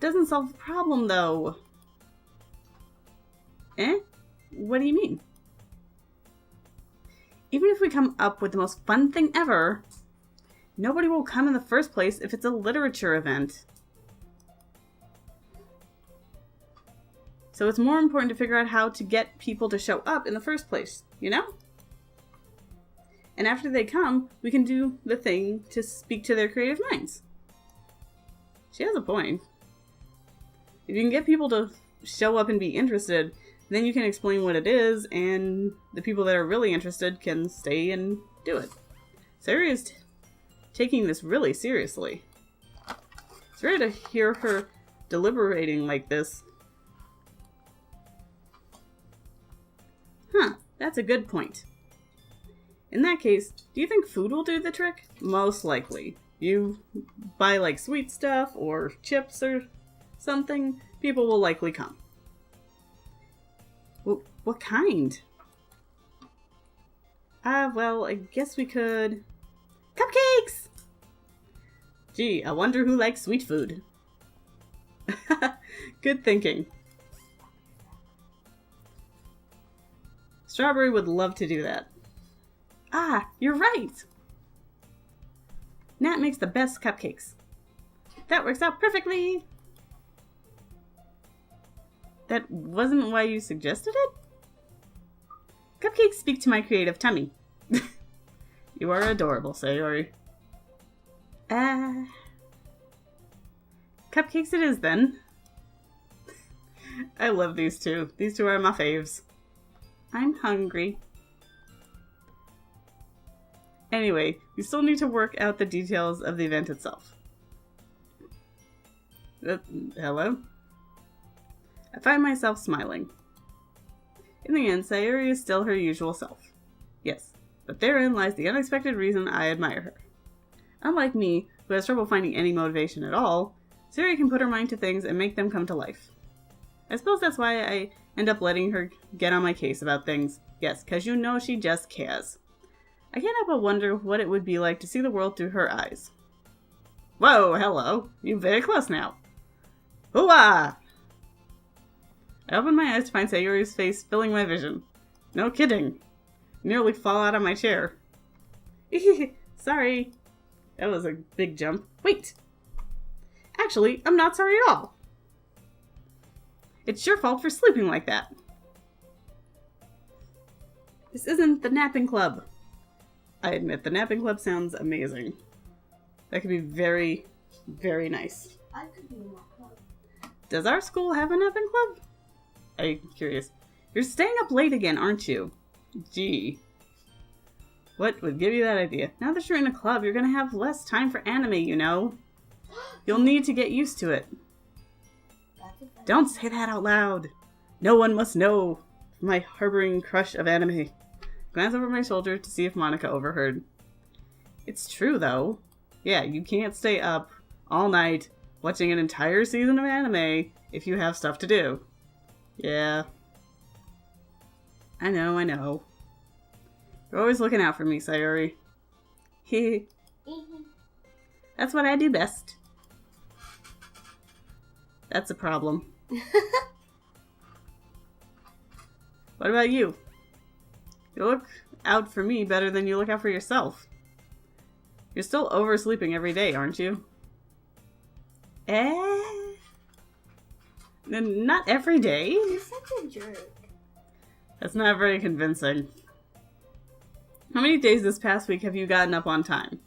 doesn't solve the problem, though. What do you mean? Even if we come up with the most fun thing ever, nobody will come in the first place if it's a literature event. So it's more important to figure out how to get people to show up in the first place, you know? And after they come, we can do the thing to speak to their creative minds. She has a point. If you can get people to show up and be interested, then you can explain what it is, and the people that are really interested can stay and do it. Sayori is taking this really seriously. It's rare to hear her deliberating like this. That's a good point. In that case, do you think food will do the trick? Most likely. You buy like sweet stuff or chips or something, people will likely come. Well, what kind? Well, I guess we could... Cupcakes! Gee, I wonder who likes sweet food. Good thinking. Strawberry would love to do that. You're right! Nat makes the best cupcakes. That works out perfectly! That wasn't why you suggested it? Cupcakes speak to my creative tummy. You are adorable, Sayori. Cupcakes it is, then. I love these two. These two are my faves. I'm hungry. Anyway, we still need to work out the details of the event itself. Hello? I find myself smiling. In the end, Sayori is still her usual self. Yes, but therein lies the unexpected reason I admire her. Unlike me, who has trouble finding any motivation at all, Sayori can put her mind to things and make them come to life. I suppose that's why I end up letting her get on my case about things. Yes, because you know she just cares. I can't help but wonder what it would be like to see the world through her eyes. Whoa, hello. You're very close now. Hooah! I open my eyes to find Sayori's face filling my vision. No kidding. Nearly fall out of my chair. Sorry. That was a big jump. Wait! Actually, I'm not sorry at all. It's your fault for sleeping like that. This isn't the napping club. I admit, the napping club sounds amazing. That could be very, very nice. I could be in that club. Does our school have a napping club? I'm curious. You're staying up late again, aren't you? Gee. What would give you that idea? Now that you're in a club, you're gonna have less time for anime, you know. You'll need to get used to it. Don't say that out loud. No one must know my harboring crush of anime. Glance over my shoulder to see if Monica overheard. It's true, though. Yeah, you can't stay up all night watching an entire season of anime if you have stuff to do. Yeah. I know. You're always looking out for me, Sayori. Hee. That's what I do best. That's a problem. What about you? You look out for me better than you look out for yourself. You're still oversleeping every day, aren't you? Not every day. You're such a jerk. That's not very convincing. How many days this past week have you gotten up on time?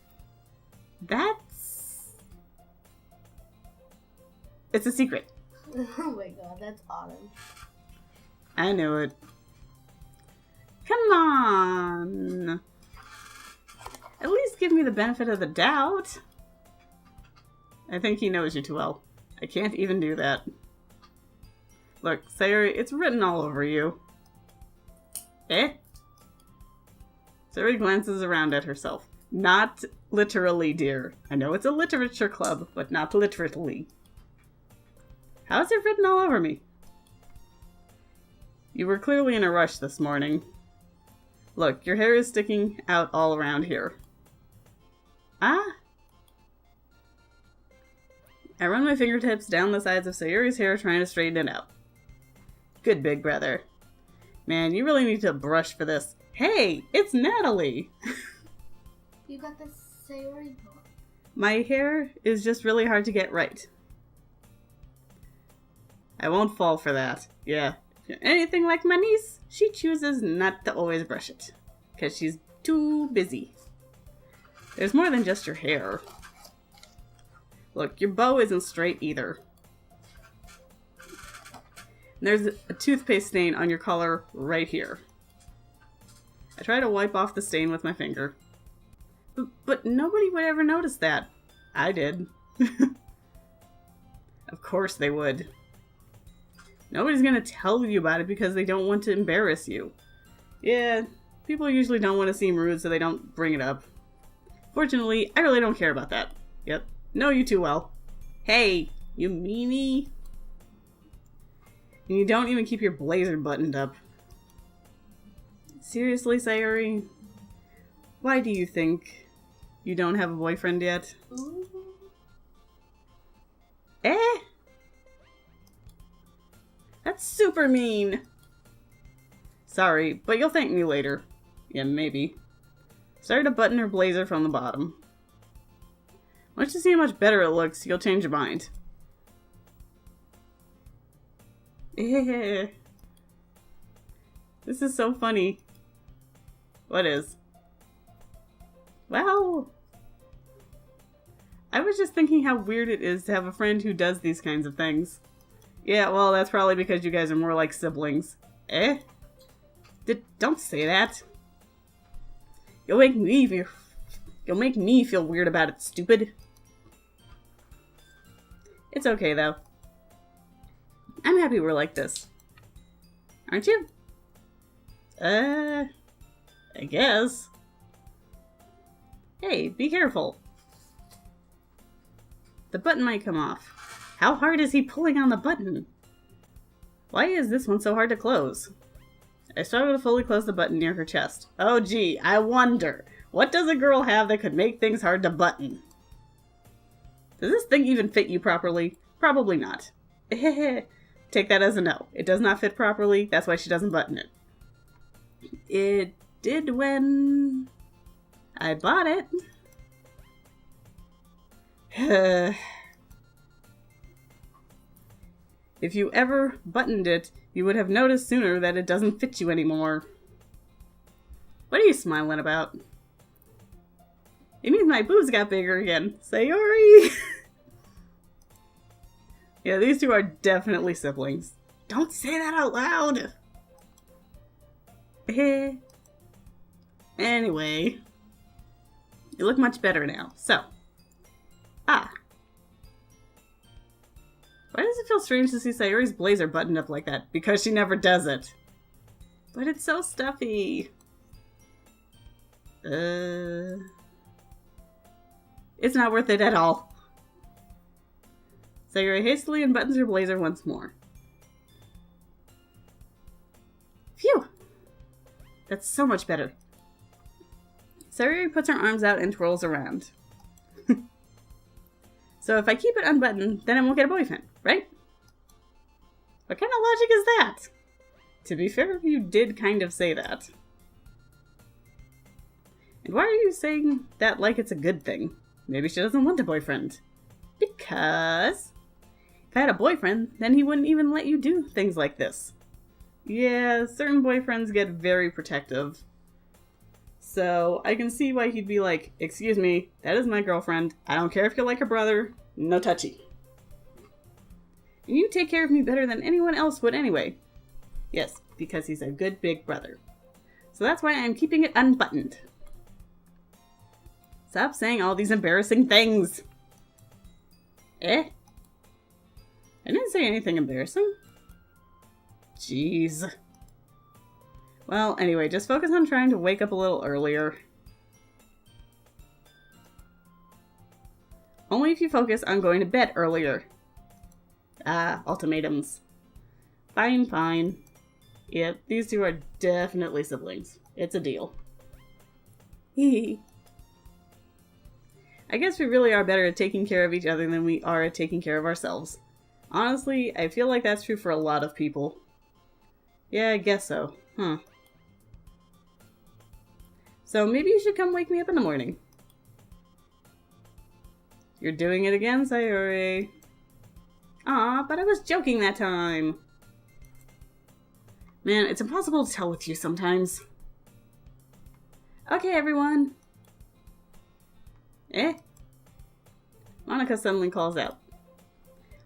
It's a secret. Oh my god, that's autumn. I knew it. Come on. At least give me the benefit of the doubt. I think he knows you too well. I can't even do that. Look, Sayori, it's written all over you. Sayori glances around at herself. Not literally, dear. I know it's a literature club, but not literally. How is it written all over me? You were clearly in a rush this morning. Look, your hair is sticking out all around here. Ah? I run my fingertips down the sides of Sayori's hair trying to straighten it out. Good, big brother. Man, you really need to brush for this. Hey, it's Natalie! You got the Sayori book. My hair is just really hard to get right. I won't fall for that. Yeah. If you're anything like my niece, she chooses not to always brush it. Because she's too busy. There's more than just your hair. Look, your bow isn't straight either. There's a toothpaste stain on your collar right here. I try to wipe off the stain with my finger. But nobody would ever notice that. I did. Of course they would. Nobody's gonna tell you about it because they don't want to embarrass you. Yeah, people usually don't want to seem rude, so they don't bring it up. Fortunately, I really don't care about that. Yep, know you too well. Hey, you meanie. And you don't even keep your blazer buttoned up. Seriously, Sayori? Why do you think you don't have a boyfriend yet? Ooh. That's super mean. Sorry, but you'll thank me later. Yeah, maybe. Start to button her blazer from the bottom. Once you see how much better it looks, you'll change your mind. This is so funny. What is? Well, I was just thinking how weird it is to have a friend who does these kinds of things. Yeah, well, that's probably because you guys are more like siblings. Eh? Don't say that. You'll make me feel weird about it, stupid. It's okay, though. I'm happy we're like this. Aren't you? I guess. Hey, be careful. The button might come off. How hard is he pulling on the button? Why is this one so hard to close? I struggle to fully close the button near her chest. Oh gee, I wonder. What does a girl have that could make things hard to button? Does this thing even fit you properly? Probably not. Take that as a no. It does not fit properly, that's why she doesn't button it. It did when I bought it. If you ever buttoned it, you would have noticed sooner that it doesn't fit you anymore. What are you smiling about? It means my boobs got bigger again. Sayori! Yeah, these two are definitely siblings. Don't say that out loud! Anyway. You look much better now. So. Why does it feel strange to see Sayori's blazer buttoned up like that? Because she never does it. But it's so stuffy. It's not worth it at all. Sayori hastily unbuttons her blazer once more. Phew! That's so much better. Sayori puts her arms out and twirls around. So if I keep it unbuttoned, then I won't get a boyfriend, right? What kind of logic is that? To be fair, you did kind of say that. And why are you saying that like it's a good thing? Maybe she doesn't want a boyfriend. Because if I had a boyfriend, then he wouldn't even let you do things like this. Yeah, certain boyfriends get very protective. So I can see why he'd be like, excuse me, that is my girlfriend. I don't care if you're like her brother. No touchy. And you take care of me better than anyone else would anyway. Yes, because he's a good big brother. So that's why I'm keeping it unbuttoned. Stop saying all these embarrassing things. I didn't say anything embarrassing. Jeez. Well, anyway, just focus on trying to wake up a little earlier. Only if you focus on going to bed earlier. Ultimatums. Fine, fine. Yep, these two are definitely siblings. It's a deal. Hee. I guess we really are better at taking care of each other than we are at taking care of ourselves. Honestly, I feel like that's true for a lot of people. Yeah, I guess so. Huh. So maybe you should come wake me up in the morning. You're doing it again, Sayori. Aw, but I was joking that time. Man, it's impossible to tell with you sometimes. Okay, everyone. Monica suddenly calls out.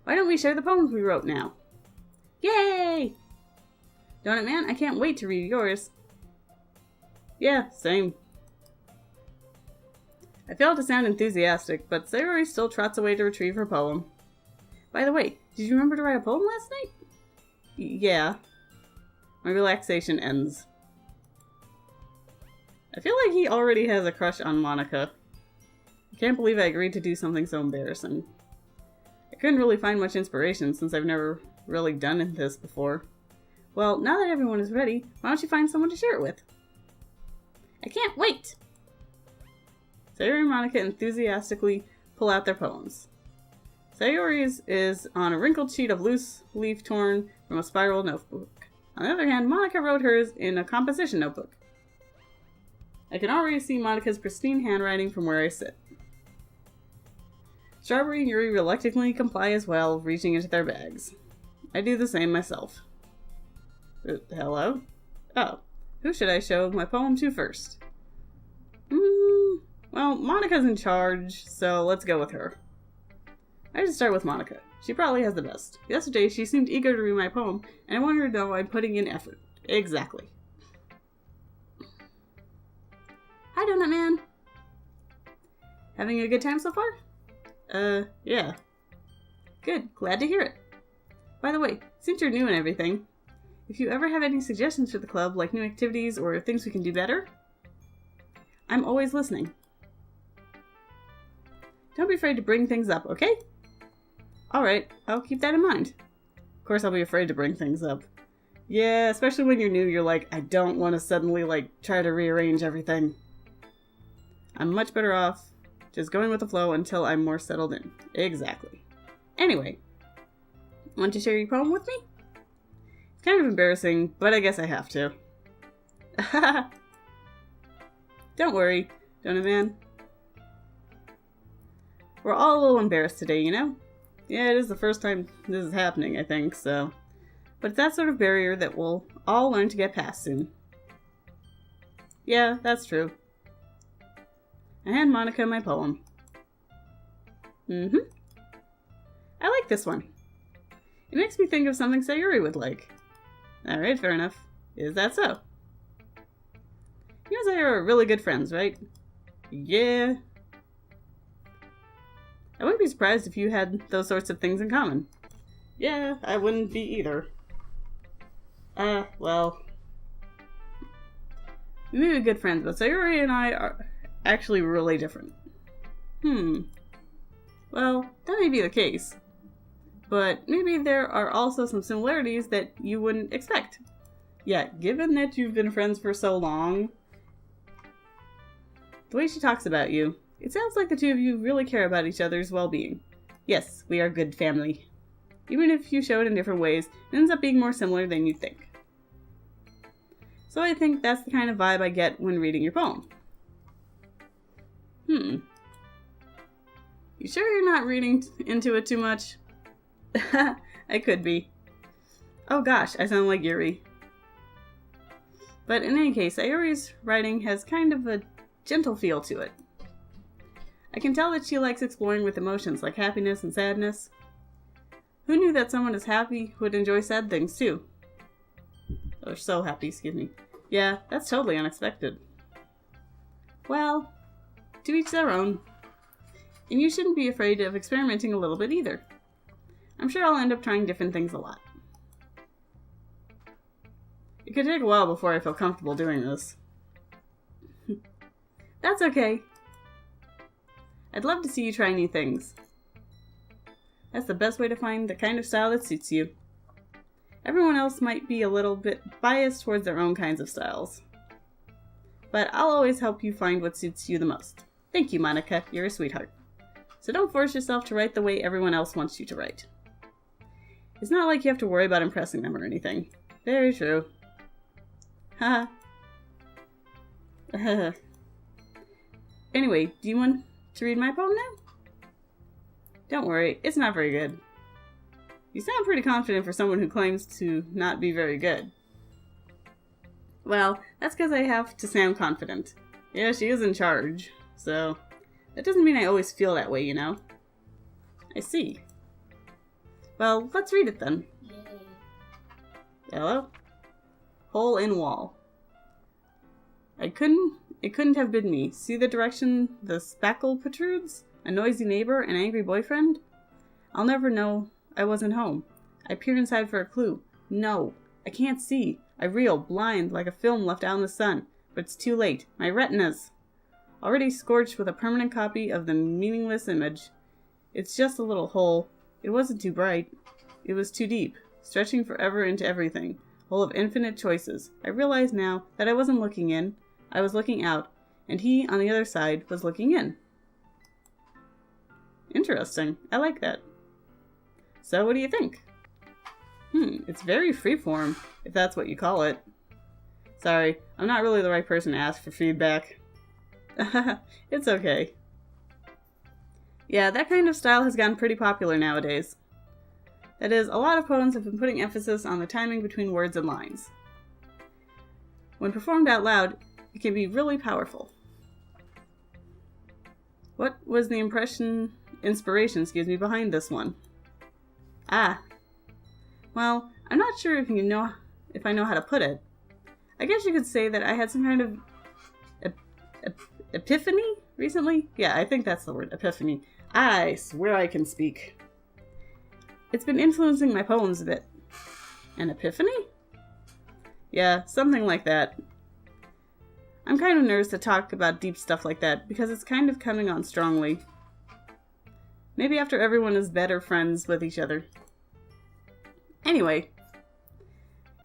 Why don't we share the poems we wrote now? Yay! Donut Man, I can't wait to read yours. Yeah, same. I failed to sound enthusiastic, but Sayori still trots away to retrieve her poem. By the way, did you remember to write a poem last night? Yeah. My relaxation ends. I feel like he already has a crush on Monica. I can't believe I agreed to do something so embarrassing. I couldn't really find much inspiration since I've never really done this before. Well, now that everyone is ready, why don't you find someone to share it with? I can't wait! Sayori and Monica enthusiastically pull out their poems. Sayori's is on a wrinkled sheet of loose leaf torn from a spiral notebook. On the other hand, Monica wrote hers in a composition notebook. I can already see Monica's pristine handwriting from where I sit. Strawberry and Yuri reluctantly comply as well, reaching into their bags. I do the same myself. Hello? Oh, who should I show my poem to first? Well, Monica's in charge, so let's go with her. I should start with Monica. She probably has the best. Yesterday, she seemed eager to read my poem, and I want her to know I'm putting in effort. Exactly. Hi, Donut Man. Having a good time so far? Yeah. Good. Glad to hear it. By the way, since you're new and everything, if you ever have any suggestions for the club, like new activities or things we can do better, I'm always listening. Don't be afraid to bring things up, okay? Alright, I'll keep that in mind. Of course I'll be afraid to bring things up. Yeah, especially when you're new, you're like, I don't want to suddenly, try to rearrange everything. I'm much better off just going with the flow until I'm more settled in. Exactly. Anyway, want to share your poem with me? It's kind of embarrassing, but I guess I have to. Don't worry, Donut Man. We're all a little embarrassed today, you know? Yeah, it is the first time this is happening, I think, so. But it's that sort of barrier that we'll all learn to get past soon. Yeah, that's true. I hand Monica my poem. I like this one. It makes me think of something Sayori would like. Alright, fair enough. Is that so? You and Sayori are really good friends, right? Yeah. I wouldn't be surprised if you had those sorts of things in common. Yeah, I wouldn't be either. Well. We may be good friends, but Sayori and I are actually really different. Well, that may be the case. But maybe there are also some similarities that you wouldn't expect. Yeah, given that you've been friends for so long, the way she talks about you, it sounds like the two of you really care about each other's well-being. Yes, we are a good family. Even if you show it in different ways, it ends up being more similar than you'd think. So I think that's the kind of vibe I get when reading your poem. You sure you're not reading into it too much? I could be. Oh gosh, I sound like Yuri. But in any case, Sayori's writing has kind of a gentle feel to it. I can tell that she likes exploring with emotions like happiness and sadness. Who knew that someone as happy would enjoy sad things too? Or so happy, excuse me. Yeah, that's totally unexpected. Well, to each their own. And you shouldn't be afraid of experimenting a little bit either. I'm sure I'll end up trying different things a lot. It could take a while before I feel comfortable doing this. That's okay. I'd love to see you try new things. That's the best way to find the kind of style that suits you. Everyone else might be a little bit biased towards their own kinds of styles. But I'll always help you find what suits you the most. Thank you, Monica. You're a sweetheart. So don't force yourself to write the way everyone else wants you to write. It's not like you have to worry about impressing them or anything. Very true. Haha. Anyway, do you want to read my poem now? Don't worry, it's not very good. You sound pretty confident for someone who claims to not be very good. Well, that's because I have to sound confident. Yeah, she is in charge, so that doesn't mean I always feel that way, you know? I see. Well, let's read it then. Yay. Hello? Hole in wall. It couldn't have been me. See the direction the spackle protrudes? A noisy neighbor? An angry boyfriend? I'll never know I wasn't home. I peer inside for a clue. No, I can't see. I reel, blind, like a film left out in the sun. But it's too late. My retinas! Already scorched with a permanent copy of the meaningless image. It's just a little hole. It wasn't too bright. It was too deep, stretching forever into everything, full of infinite choices. I realize now that I wasn't looking in. I was looking out, and he, on the other side, was looking in. Interesting. I like that. So, what do you think? It's very freeform, if that's what you call it. Sorry, I'm not really the right person to ask for feedback. It's okay. Yeah, that kind of style has gotten pretty popular nowadays. That is, a lot of poems have been putting emphasis on the timing between words and lines. When performed out loud, it can be really powerful. What was the inspiration, behind this one? Ah. Well, I'm not sure if I know how to put it. I guess you could say that I had some kind of epiphany recently? Yeah, I think that's the word, epiphany. I swear I can speak. It's been influencing my poems a bit. An epiphany? Yeah, something like that. I'm kind of nervous to talk about deep stuff like that because it's kind of coming on strongly. Maybe after everyone is better friends with each other. Anyway,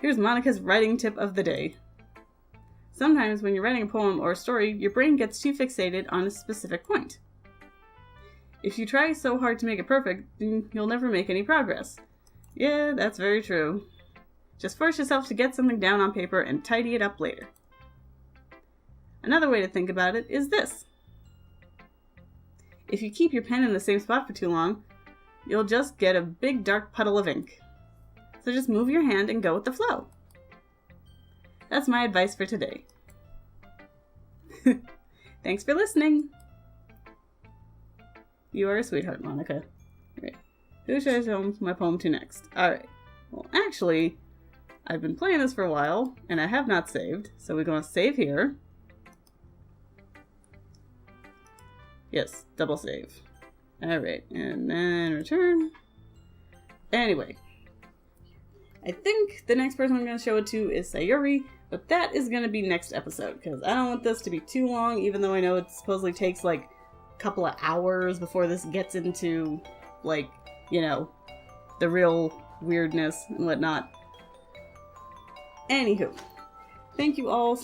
here's Monica's writing tip of the day. Sometimes when you're writing a poem or a story, your brain gets too fixated on a specific point. If you try so hard to make it perfect, then you'll never make any progress. Yeah, that's very true. Just force yourself to get something down on paper and tidy it up later. Another way to think about it is this. If you keep your pen in the same spot for too long, you'll just get a big dark puddle of ink. So just move your hand and go with the flow. That's my advice for today. Thanks for listening. You are a sweetheart, Monica. Alright. Who should I show my poem to next? Alright. Well, actually, I've been playing this for a while, and I have not saved, so we're going to save here. Yes, double save. Alright, and then return. Anyway. I think the next person I'm going to show it to is Sayori, but that is going to be next episode, because I don't want this to be too long, even though I know it supposedly takes, like, a couple of hours before this gets into, like, you know, the real weirdness and whatnot. Anywho, thank you all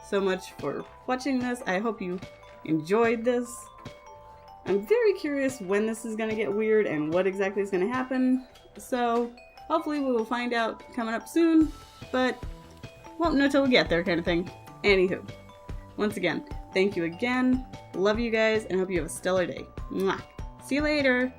so much for watching this. I hope you enjoyed this. I'm very curious when this is going to get weird and what exactly is going to happen, so hopefully we will find out coming up soon, but won't know till we get there kind of thing. Anywho, once again, thank you again, love you guys, and hope you have a stellar day. Mwah. See you later!